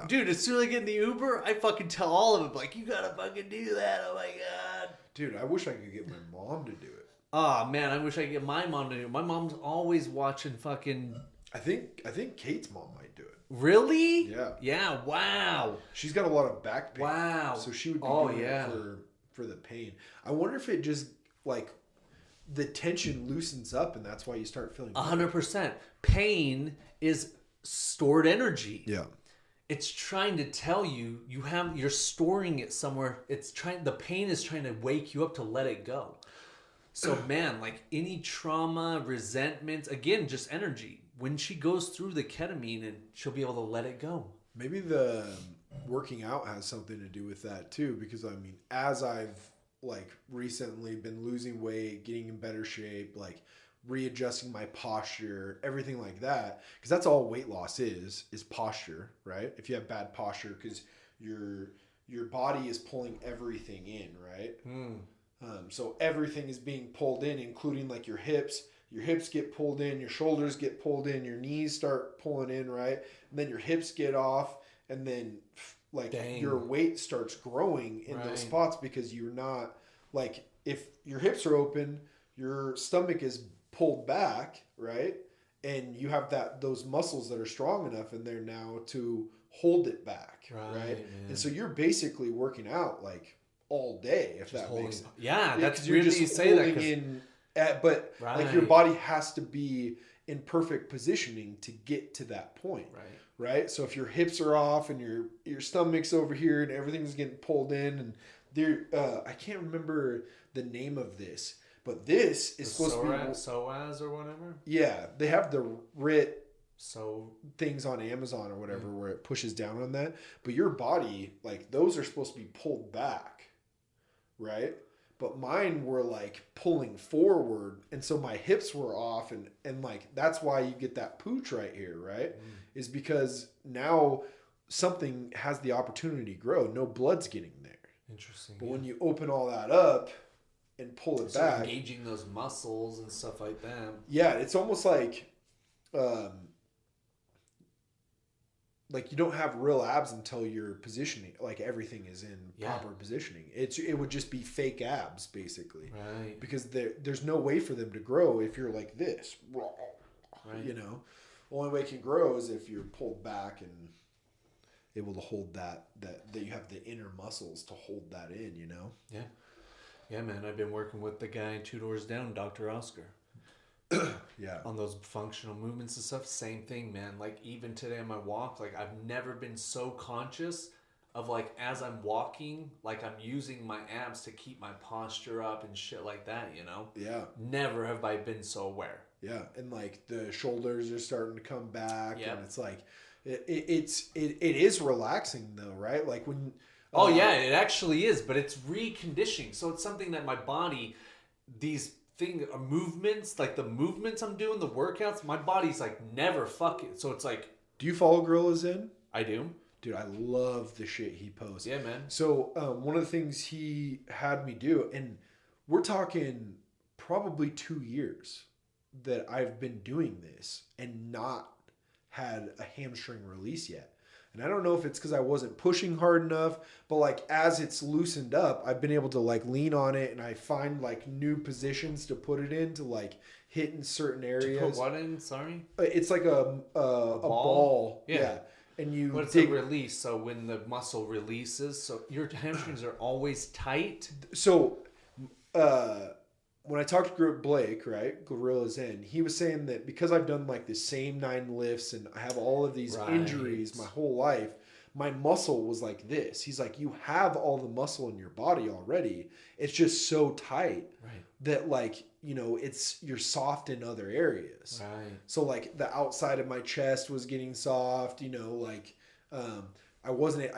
dude. As soon as I get in the Uber, I fucking tell all of them like, you gotta fucking do that. Oh my god. Dude, I wish I could get my mom to do it. Oh man, I wish I could get my mom to do it. My mom's always watching fucking. I think Kate's mom might do it. Really? Yeah. Yeah. Wow. She's got a lot of back pain. Wow. So she would be doing it for the pain. I wonder if it just like the tension loosens up and that's why you start feeling 100%. Pain is stored energy. Yeah. It's trying to tell you you're storing it somewhere. The pain is trying to wake you up to let it go. So man, like any trauma, resentment, again, just energy. When she goes through the ketamine, and she'll be able to let it go. Maybe the working out has something to do with that too, because I mean, as I've like recently been losing weight, getting in better shape, like readjusting my posture, everything like that, because that's all weight loss is posture, right? If you have bad posture, because your body is pulling everything in, right? So everything is being pulled in, including like your hips get pulled in, your shoulders get pulled in, your knees start pulling in, right? And then your hips get off, and then like your weight starts growing in those spots because you're not like, if your hips are open, your stomach is pulled back, right? And you have those muscles that are strong enough in there now to hold it back, right? And so you're basically working out like all day, if that makes sense. Yeah, that's weird that you say that. But like your body has to be in perfect positioning to get to that point, right? So if your hips are off and your stomach's over here and everything's getting pulled in, and I can't remember the name of this, but this is supposed to be psoas or whatever. Yeah, they have the RIT things on Amazon or whatever where it pushes down on that, but your body, like those are supposed to be pulled back, right? But mine were like pulling forward, and so my hips were off, and like that's why you get that pooch right here, right? Is because now something has the opportunity to grow. No blood's getting there. Interesting. But when you open all that up and pull it back, engaging those muscles and stuff like that. Yeah, it's almost like you don't have real abs until you're positioning, like everything is in proper positioning. It would just be fake abs basically, right? Because there's no way for them to grow if you're like this, right? Only way it can grow is if you're pulled back able to hold that you have the inner muscles to hold that in, you know? Yeah. Yeah, man. I've been working with the guy 2 doors down, Dr. Oscar. Yeah. On those functional movements and stuff. Same thing, man. Like even today on my walk, like I've never been so conscious of like as I'm walking, like I'm using my abs to keep my posture up and shit like that, you know? Yeah. Never have I been so aware. Yeah. And like the shoulders are starting to come back, Yep. and it's like it is relaxing though, right? Like when Oh yeah, it actually is, but it's reconditioning. So it's something that my body, these movements, like the movements I'm doing, the workouts, my body's like never fuck it. So it's like, do you follow Gorilla Zen? I do. Dude, I love the shit he posts. Yeah, man. So one of the things he had me do, and we're talking probably 2 years that I've been doing this and not had a hamstring release yet. And I don't know if it's because I wasn't pushing hard enough, but like as it's loosened up, I've been able to like lean on it, and I find like new positions to put it in to like hit in certain areas. To put what in? Sorry? It's like a ball. Yeah. And you What's a release? So when the muscle releases, so your hamstrings are always tight. So when I talked to Blake, right, Gorilla Zen, he was saying that because I've done like the same 9 lifts and I have all of these injuries my whole life, my muscle was like this. He's like, you have all the muscle in your body already. It's just so tight that like, you know, you're soft in other areas. Right. So like the outside of my chest was getting soft, you know, like I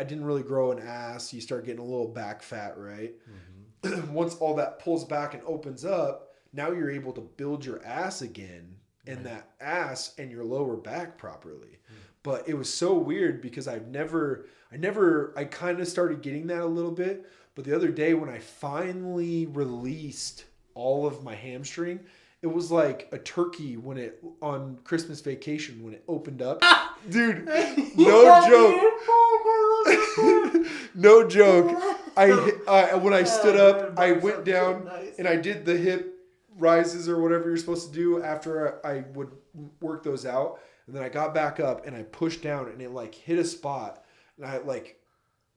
didn't really grow an ass. You start getting a little back fat, right? Mm-hmm. Once all that pulls back and opens up, now you're able to build your ass again and that ass and your lower back properly. But it was so weird because I kind of started getting that a little bit. But the other day when I finally released all of my hamstring, it was like a turkey on Christmas vacation when it opened up. Dude, no joke. No joke. When I stood up, I went down and I did the hip rises or whatever you're supposed to do after I would work those out. And then I got back up and I pushed down and it like hit a spot. And I like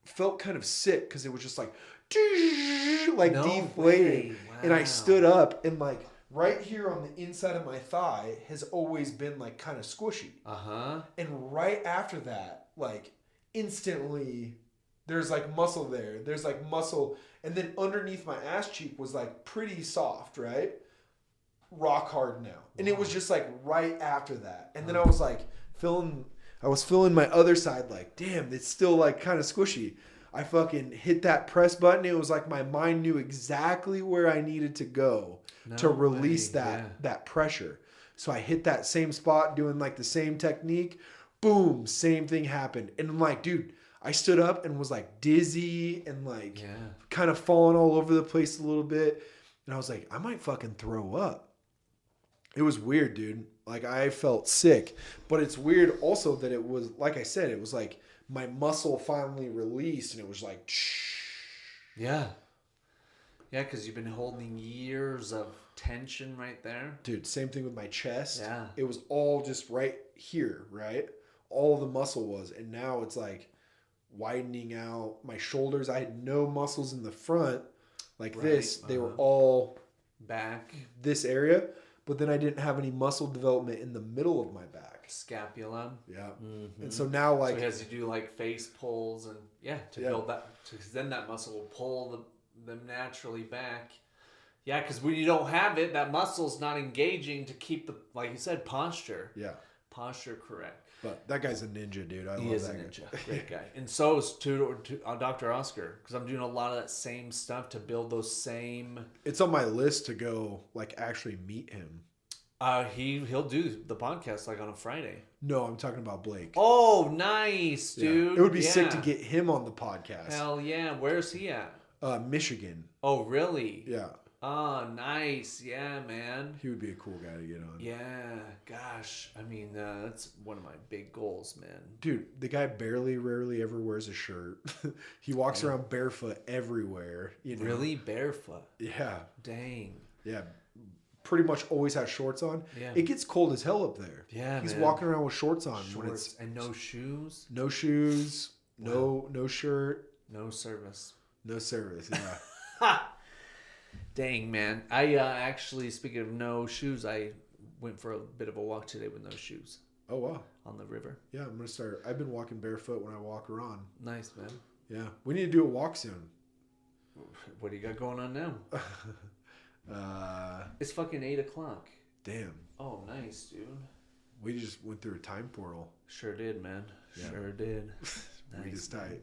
felt kind of sick because it was just like deflating. Wow. And I stood up and like right here on the inside of my thigh has always been like kind of squishy. And right after that, like instantly there's like muscle there. There's like muscle. And then underneath my ass cheek was like pretty soft, right? Rock hard now. And it was just like right after that. And then I was like feeling my other side like, damn, it's still like kind of squishy. I fucking hit that press button. It was like my mind knew exactly where I needed to go to release that pressure. So I hit that same spot doing like the same technique. Boom, same thing happened. And I'm like, dude, I stood up and was like dizzy and like kind of falling all over the place a little bit. And I was like, I might fucking throw up. It was weird, dude. Like I felt sick. But it's weird also that it was, like I said, it was like my muscle finally released and it was like, yeah. Yeah, because you've been holding years of tension right there. Dude, same thing with my chest. Yeah. It was all just right here, right? All the muscle was. And now it's like widening out. My shoulders, I had no muscles in the front like this. They were all back. This area. But then I didn't have any muscle development in the middle of my back. Scapula. Yeah. Mm-hmm. And so now like... So as you do like face pulls and build that. Because then that muscle will pull them naturally back. Yeah, because when you don't have it, that muscle's not engaging to keep the, like you said, posture. Yeah. Posture correct. But that guy's a ninja, dude. He is a ninja. Great guy. And so is Dr. Oscar, because I'm doing a lot of that same stuff to build those same... It's on my list to go, like, actually meet him. He'll do the podcast, like, on a Friday. No, I'm talking about Blake. Oh, nice, dude. It would be sick to get him on the podcast. Hell yeah. Where's he at? Michigan. Oh, really? Yeah. Oh, nice. Yeah, man. He would be a cool guy to get on. Yeah. Gosh. I mean, that's one of my big goals, man. Dude, the guy rarely ever wears a shirt. He walks around barefoot everywhere. You know? Really? Barefoot? Yeah. Dang. Yeah. Pretty much always has shorts on. Yeah. It gets cold as hell up there. Yeah, He's walking around with shorts on. And no shoes? No shoes. No shirt. No service. No service. Yeah. Dang, man. I actually, speaking of no shoes, I went for a bit of a walk today with no shoes. Oh, wow. On the river. Yeah, I'm going to start. I've been walking barefoot when I walk around. Nice, man. Yeah. We need to do a walk soon. What do you got going on now? It's fucking 8 o'clock. Damn. Oh, nice, dude. We just went through a time portal. Sure did, man. Yeah. Sure did. Weed is tight.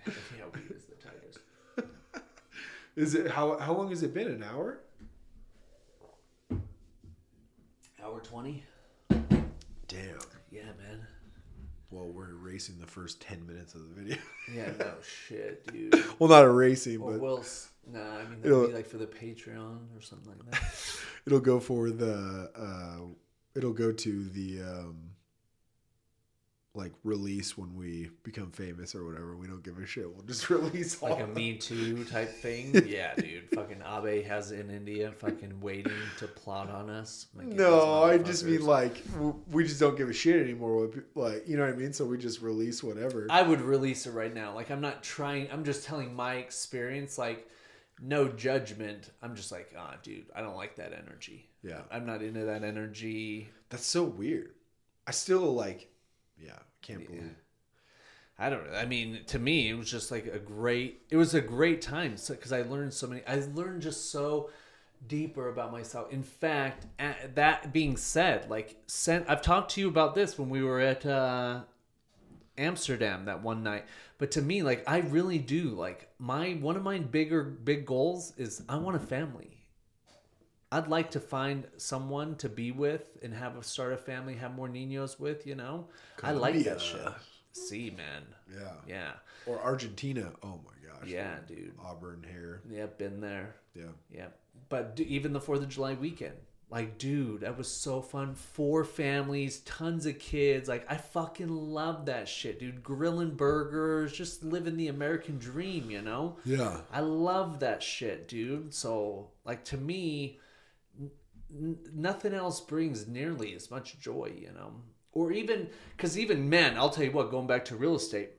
Yeah, weed is the tightest. Is it how long has it been? An hour? Hour 20? Damn. Yeah, man. Well, we're erasing the first 10 minutes of the video. Yeah, no shit, dude. Well, not erasing, Or but I mean, that'd be like for the Patreon or something like that. it'll go for the it'll go to the like release when we become famous or whatever. We don't give a shit. We'll just release all Like a Me Too type thing. Yeah, dude. Fucking Abe has it in India, fucking waiting to plot on us. Like, no, I just mean like we just don't give a shit anymore. Like, you know what I mean? So we just release whatever. I would release it right now. Like, I'm not trying. I'm just telling my experience. Like, no judgment. I'm just like, dude, I don't like that energy. Yeah, I'm not into that energy. That's so weird. I still like. Yeah, can't believe. I don't know. I mean, to me, it was just like a great time because I learned I learned just so deeper about myself. In fact, that being said, I've talked to you about this when we were at Amsterdam that one night. But to me, like, I really do one of my big goals is I want a family. I'd like to find someone to be with and start a family, have more niños with, you know? I like that shit. See, man. Yeah. Yeah. Or Argentina. Oh my gosh. Yeah, dude. Auburn hair. Yeah, been there. Yeah. Yeah. But even the 4th of July weekend. Like, dude, that was so fun. 4 families, tons of kids. Like, I fucking love that shit, dude. Grilling burgers, just living the American dream, you know? Yeah. I love that shit, dude. So, like, to me, nothing else brings nearly as much joy, you know? Or because men, I'll tell you what, going back to real estate,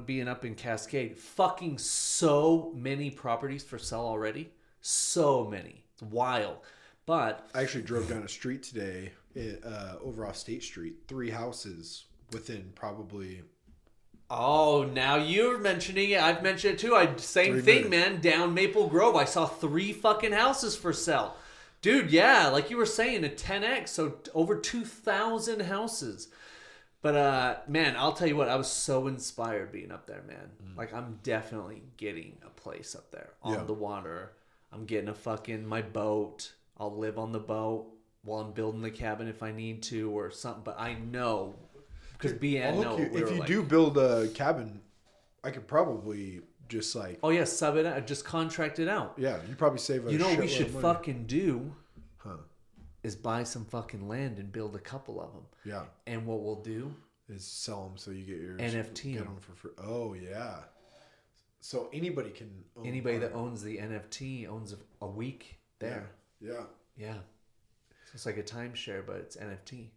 being up in Cascade, fucking so many properties for sale already. So many. It's wild. But I actually drove down a street today, over off State Street, 3 houses within probably. Oh, now you're mentioning it. I've mentioned it too. Same thing, man. Down Maple Grove, I saw 3 fucking houses for sale. Dude, yeah, like you were saying, a 10x, so over 2,000 houses. But, man, I'll tell you what, I was so inspired being up there, man. Like, I'm definitely getting a place up there on the water. I'm getting my boat. I'll live on the boat while I'm building the cabin if I need to or something. But I know, because if you do build a cabin, I could probably just like... Oh, yeah, sub it out. Just contract it out. Yeah, you probably save a You know what we shitload should of money. fucking do? Is buy some fucking land and build a couple of them. Yeah. And what we'll do is sell them so you get your NFT get them for free. Oh yeah. So anybody can own that owns the NFT owns a week there. Yeah. Yeah. So it's like a timeshare, but it's NFT.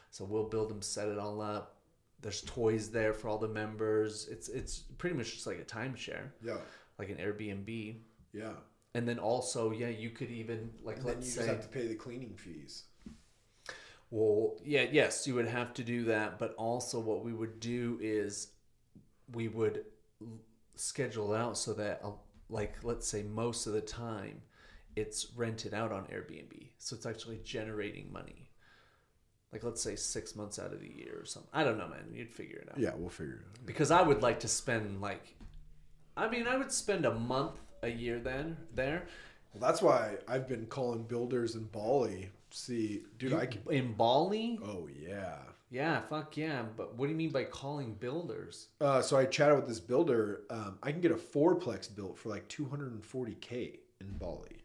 So we'll build them, set it all up. There's toys there for all the members. It's pretty much just like a timeshare. Yeah. Like an Airbnb. Yeah. And then also, you could even let's say you just have to pay the cleaning fees. Well, yes, you would have to do that, but also what we would do is we would schedule it out so that let's say most of the time it's rented out on Airbnb. So it's actually generating money. Like, let's say 6 months out of the year or something. I don't know, man. You'd figure it out. Yeah, we'll figure it out. Because I would like to spend I would spend a month a year there. Well, that's why I've been calling builders in Bali. See, dude, in Bali? Oh yeah. Yeah, fuck yeah. But what do you mean by calling builders? So I chatted with this builder. I can get a 4-plex built for like $240K in Bali.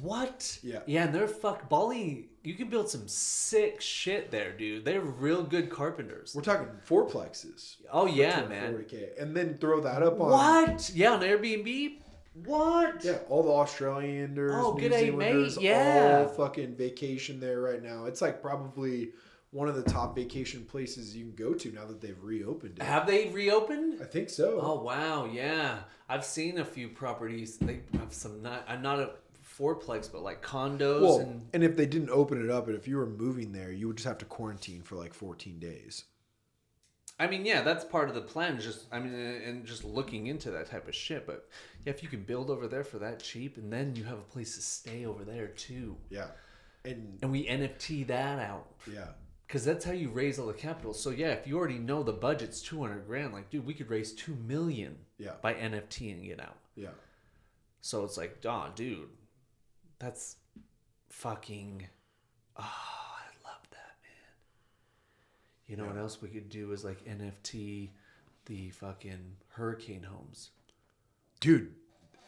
What? Yeah. Yeah, and they're Bali. You can build some sick shit there, dude. They're real good carpenters. We're talking 4-plexes. Oh yeah, man. $240K, and then throw that up on what? Yeah, on Airbnb. What? Yeah, all the Australians, New g'day, Zealanders, mate. Yeah, all fucking vacation there right now. It's like probably one of the top vacation places you can go to now that they've reopened it. Have they reopened? I think so. Oh wow, yeah. I've seen a few properties. They have some I'm not a fourplex, but like condos Well, and if they didn't open it up, and if you were moving there, you would just have to quarantine for like 14 days. I mean, yeah, that's part of the plan. And just looking into that type of shit. But yeah, if you can build over there for that cheap, and then you have a place to stay over there too. Yeah, and we NFT that out. Yeah, because that's how you raise all the capital. So yeah, if you already know the budget's $200,000, like dude, we could raise $2 million. Yeah. By NFTing it out. Yeah. So it's like, dude, that's fucking. I love that, man. You know what else we could do is like NFT the fucking hurricane homes. Dude,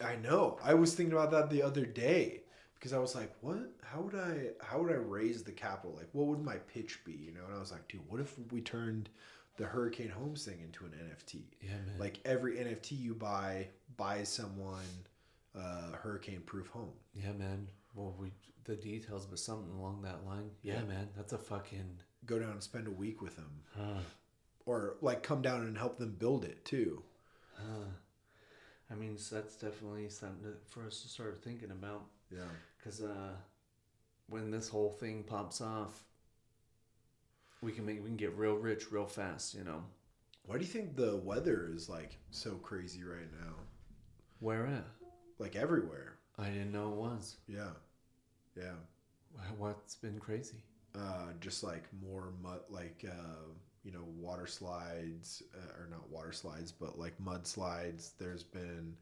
I know. I was thinking about that the other day because I was like, what? How would I raise the capital? Like, what would my pitch be? You know? And I was like, dude, what if we turned the hurricane homes thing into an NFT? Yeah, man. Like every NFT you buy someone a hurricane proof home. Yeah, man. Well, the details, but something along that line. Yeah, man. That's a fucking. Go down and spend a week with them. Huh. Or like come down and help them build it too. I mean, so that's definitely something for us to start thinking about. Yeah. Because when this whole thing pops off, we can get real rich real fast, you know. Why do you think the weather is like so crazy right now? Where at? Like everywhere. I didn't know it was. Yeah. Yeah. What's been crazy? Just like more mud, like water slides, or not water slides, but like mudslides. There's been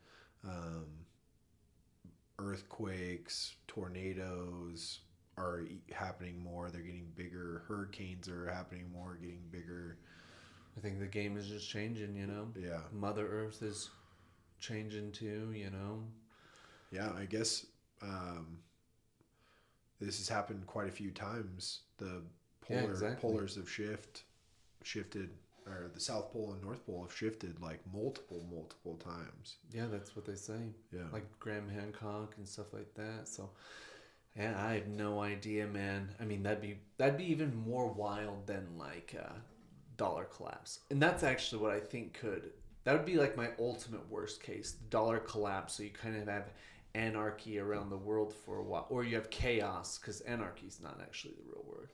earthquakes, tornadoes are happening more. They're getting bigger. Hurricanes are happening more, getting bigger. I think the game is just changing, you know? Yeah. Mother Earth is changing too, you know? Yeah, I guess this has happened quite a few times. The polars have shifted, or the South Pole and North Pole have shifted like multiple times. Yeah, that's what they say. Yeah. Like Graham Hancock and stuff like that. So, yeah, I have no idea, man. I mean, that'd be even more wild than like dollar collapse. And that's actually what I think that would be like my ultimate worst case, dollar collapse. So you kind of have anarchy around the world for a while, or you have chaos, because anarchy is not actually the real word.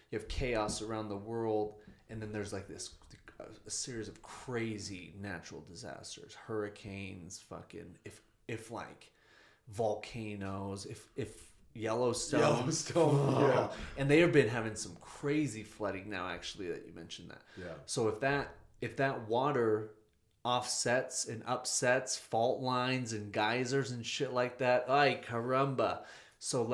You have chaos around the world, and then there's like a series of crazy natural disasters, hurricanes, fucking if like volcanoes, if Yellowstone, yeah. And they have been having some crazy flooding now, actually, that you mentioned that. Yeah. So if that water offsets and upsets fault lines and geysers and shit like that, ay caramba. So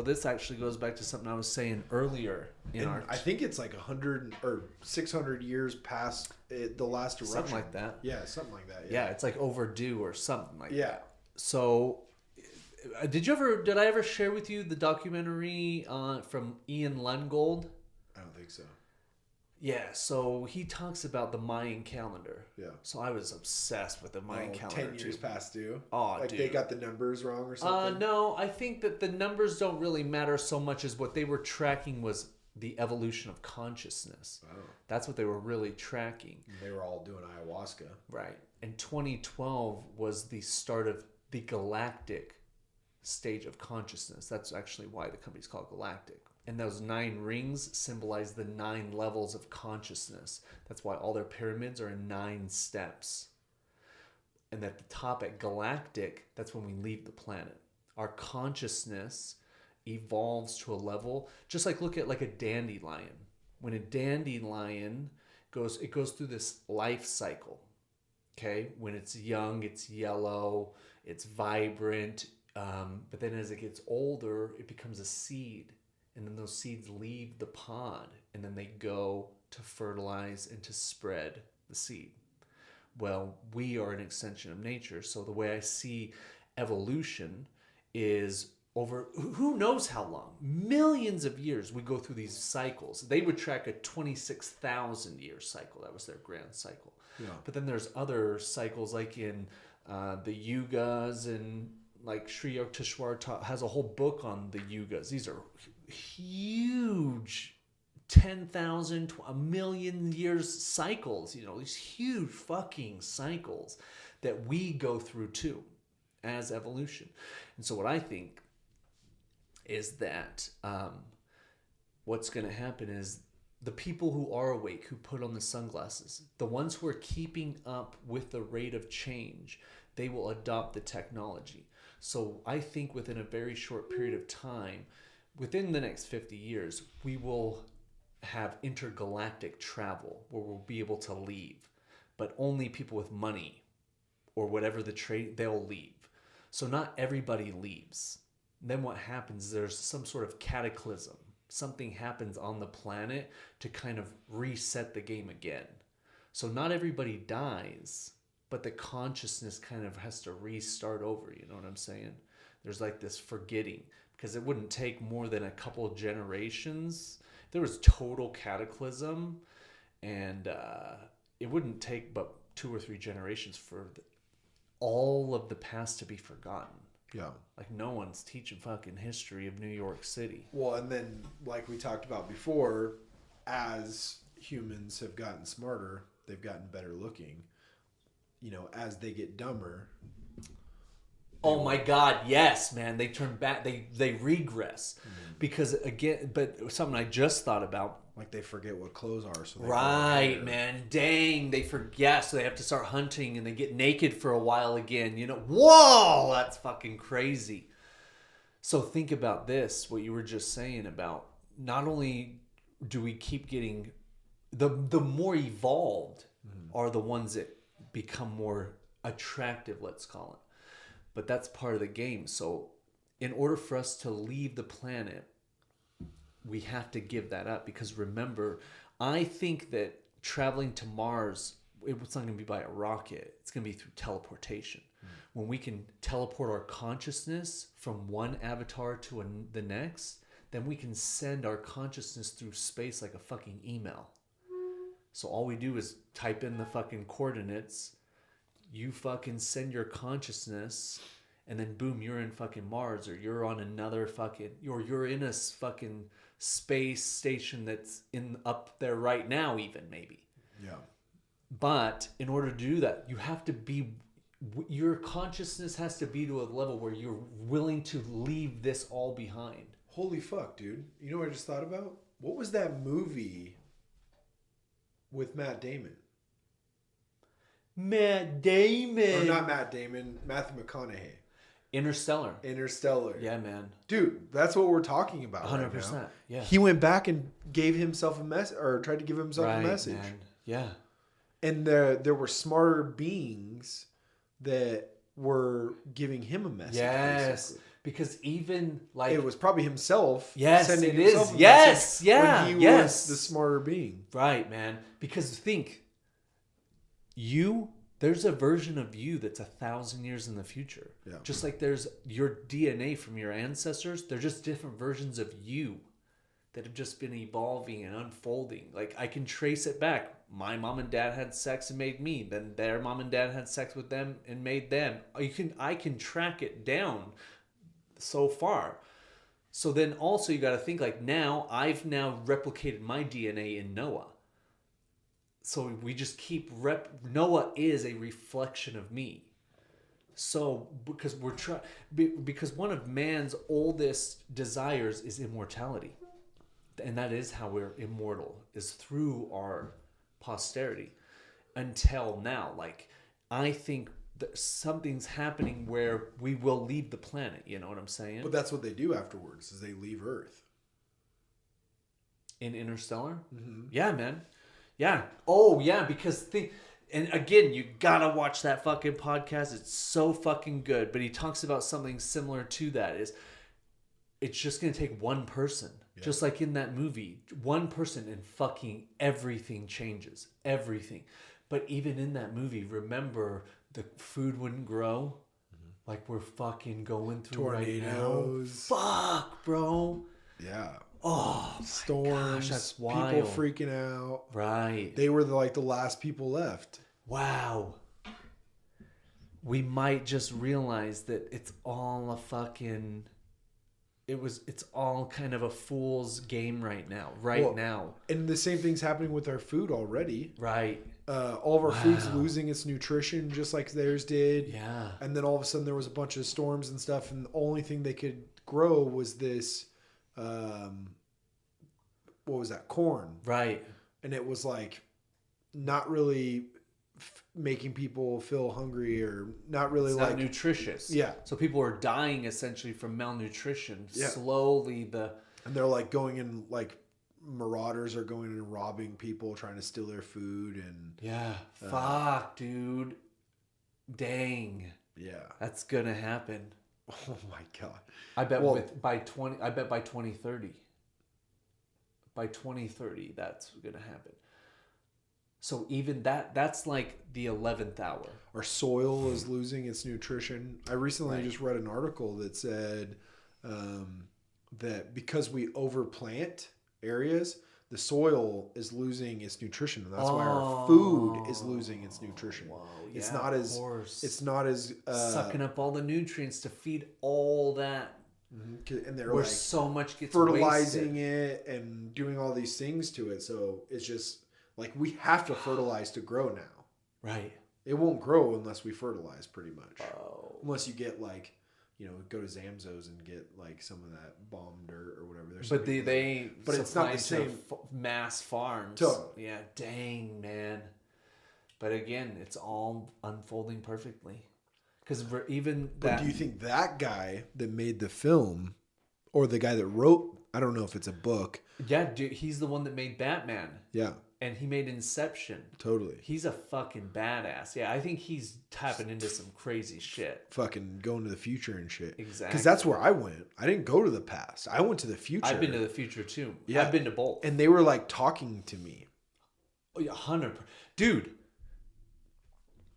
this actually goes back to something I was saying earlier I think it's like 100 or 600 years past the last eruption. Something like that. Yeah, something like that. Yeah, it's like overdue or something like that. Yeah. So did I ever share with you the documentary from Ian Lungold? I don't think so. Yeah, so he talks about the Mayan calendar. Yeah. So I was obsessed with the Mayan calendar. 10 years past due. Oh, like dude. they got the numbers wrong or something? No, I think that the numbers don't really matter so much as what they were tracking was the evolution of consciousness. Oh. That's what they were really tracking. They were all doing ayahuasca. Right. And 2012 was the start of the galactic stage of consciousness. That's actually why the company's called Galactic. And those 9 rings symbolize the 9 levels of consciousness. That's why all their pyramids are in 9 steps. And at the top at Galactic, that's when we leave the planet. Our consciousness evolves to a level, just like look at like a dandelion. When a dandelion goes through this life cycle. Okay? When it's young, it's yellow, it's vibrant. But then as it gets older, it becomes a seed. And then those seeds leave the pod, and then they go to fertilize and to spread the seed. Well, we are an extension of nature. So the way I see evolution is over who knows how long, millions of years, we go through these cycles. They would track a 26,000 year cycle. That was their grand cycle. Yeah. But then there's other cycles like in the yugas, and like Sri Yukteswar has a whole book on the yugas. These are huge 10,000, a million years cycles, you know, these huge fucking cycles that we go through too as evolution. And so what I think is that what's going to happen is the people who are awake, who put on the sunglasses, the ones who are keeping up with the rate of change, they will adopt the technology. So I think within a very short period of time, within the next 50 years, we will have intergalactic travel where we'll be able to leave, but only people with money or whatever the trade, they'll leave. So not everybody leaves. Then what happens is there's some sort of cataclysm. Something happens on the planet to kind of reset the game again. So not everybody dies, but the consciousness kind of has to restart over. You know what I'm saying? There's like this forgetting, because it wouldn't take more than a couple of generations. There was total cataclysm, and it wouldn't take but 2 or 3 generations for all of the past to be forgotten. Yeah. Like, no one's teaching fucking history of New York City. Well, and then, like we talked about before, as humans have gotten smarter, they've gotten better looking. You know, as they get dumber. Oh my God, yes, man. They turn back, they regress. Because, again, but something I just thought about. Like, they forget what clothes are. So they right, man. Dang, they forget. So they have to start hunting, and they get naked for a while again. You know, whoa, that's fucking crazy. So think about this, what you were just saying about not only do we keep getting, the more evolved are the ones that become more attractive, let's call it. But that's part of the game. So in order for us to leave the planet, we have to give that up, because remember, I think that traveling to Mars, it's not going to be by a rocket. It's going to be through teleportation. When we can teleport our consciousness from one avatar to the next, then we can send our consciousness through space like a fucking email. So all we do is type in the fucking coordinates. You fucking send your consciousness, and then boom, you're in fucking Mars, or you're on another fucking, or you're in a fucking space station that's up there right now, even maybe. Yeah. But in order to do that, you have to be, your consciousness has to be to a level where you're willing to leave this all behind. Holy fuck, dude. You know what I just thought about? What was that movie with Matt Damon? Matt Damon. Or not Matt Damon, Matthew McConaughey. Interstellar. Yeah, man. Dude, that's what we're talking about. 100%. Right now. Yeah. He went back and gave himself a message, or tried to give himself a message. Man. Yeah. And there were smarter beings that were giving him a message. Yes. Basically. Because even like, it was probably himself. Yes, sending it himself is. a Yes. message Yeah. when he yes. was the smarter being. Right, man. Because think, there's a version of you that's 1,000 years in the future. Yeah. Just like there's your DNA from your ancestors, they're just different versions of you that have just been evolving and unfolding. Like, I can trace it back. My mom and dad had sex and made me. Then their mom and dad had sex with them and made them. I can track it down so far. So then also you got to think, like, I've now replicated my DNA in Noah. So we just keep Noah is a reflection of me. So because because one of man's oldest desires is immortality. And that is how we're immortal, is through our posterity. Until now, like, I think that something's happening where we will leave the planet, you know what I'm saying? But that's what they do afterwards, is they leave Earth. In Interstellar? Mm-hmm. Yeah, man. Yeah. Oh, yeah, because and again, you gotta watch that fucking podcast. It's so fucking good. But he talks about something similar to that. It's just gonna take one person. Yeah. Just like in that movie. One person and fucking everything changes. Everything. But even in that movie, remember, the food wouldn't grow. Mm-hmm. Like we're fucking going through tornadoes. Right now. Fuck, bro. Yeah. Oh, storms, gosh, that's wild. People freaking out. Right. They were the last people left. Wow. We might just realize that it's all a fucking... it's all kind of a fool's game right now. Now. And the same thing's happening with our food already. Right. All of our food's losing its nutrition just like theirs did. Yeah. And then all of a sudden there was a bunch of storms and stuff, and the only thing they could grow was this, what was that? Corn. Right. And it was like not really making people feel hungry, or not really, it's like not nutritious. Yeah. So people are dying essentially from malnutrition. Yeah. Slowly and they're like going in, like marauders are going in and robbing people, trying to steal their food. And yeah. Fuck, dude. Dang. Yeah. That's gonna happen. Oh my God. I bet by 2030. By 2030, that's gonna happen. So even that's like the 11th hour. Our soil is losing its nutrition. I recently just read an article that said that because we overplant areas, the soil is losing its nutrition, and that's why our food is losing its nutrition. Whoa, it's not as sucking up all the nutrients to feed all that. And they're where like so much gets fertilizing wasted. it and doing all these things to it. So it's just like we have to fertilize to grow now. Right. It won't grow unless we fertilize, pretty much. Oh. Unless you get like, go to Zamzo's and get like some of that bomb dirt or whatever. But it's not the same mass farms. Totally. Yeah. Dang, man. But again, it's all unfolding perfectly. Because even that. But do you think that guy that made the film, or the guy that wrote, I don't know if it's a book. Yeah, dude, he's the one that made Batman. Yeah. And he made Inception. Totally. He's a fucking badass. Yeah, I think he's tapping into some crazy shit. Fucking going to the future and shit. Exactly. Because that's where I went. I didn't go to the past. I went to the future. I've been to the future too. Yeah. I've been to both. And they were like talking to me. Oh, yeah, 100%. Dude,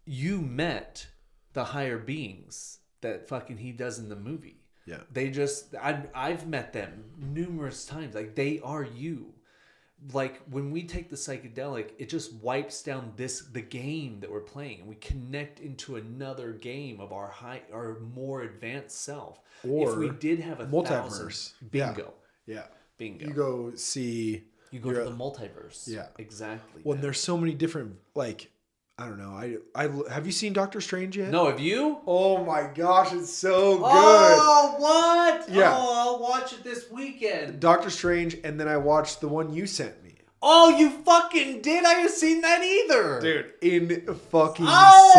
you met the higher beings that fucking he does in the movie. Yeah. They just, I've met them numerous times. Like, they are you. Like, when we take the psychedelic, it just wipes down the game that we're playing, and we connect into another game of our more advanced self. Or if we did have a multiverse. Bingo. Yeah. Bingo. You go see. You go to the multiverse. Yeah. Exactly. Well, there's so many different, like, I don't know. I have you seen Doctor Strange yet? No, have you? Oh my gosh, it's so good. Oh, what? Yeah. Oh, I'll watch it this weekend. Doctor Strange, and then I watched the one you sent me. Oh, you fucking did? I haven't seen that either. Dude, fucking oh!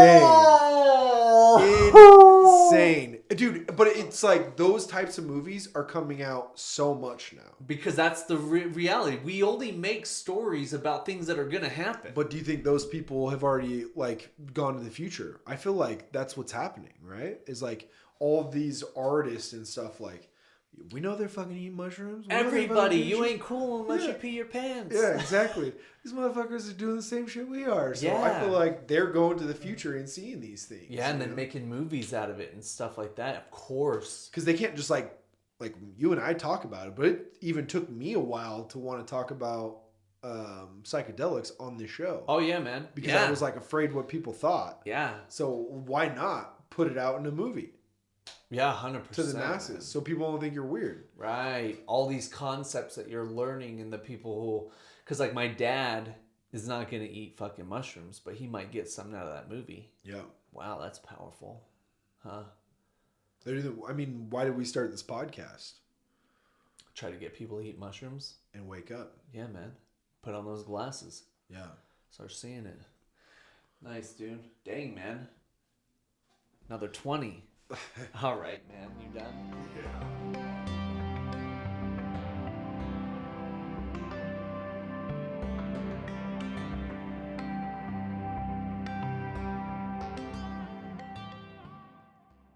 Insane. Dude, but it's like those types of movies are coming out so much now. Because that's the reality. We only make stories about things that are going to happen. But do you think those people have already like gone to the future? I feel like that's what's happening, right? Is like all of these artists and stuff, like, we know they're fucking eating mushrooms. Everybody, you ain't cool unless you pee your pants. Yeah, exactly. These motherfuckers are doing the same shit we are. So I feel like they're going to the future and seeing these things. Yeah, and then making movies out of it and stuff like that, of course. Because they can't just like you and I talk about it, but it even took me a while to want to talk about psychedelics on this show. Oh, yeah, man. Because I was like afraid what people thought. Yeah. So why not put it out in a movie? Yeah, 100%. To the masses, so people don't think you're weird. Right. All these concepts that you're learning, and the people who... Because, like, my dad is not going to eat fucking mushrooms, but he might get something out of that movie. Yeah. Wow, that's powerful. Huh? I mean, why did we start this podcast? Try to get people to eat mushrooms. And wake up. Yeah, man. Put on those glasses. Yeah. Start seeing it. Nice, dude. Dang, man. Another 20. All right, man. You done? Yeah.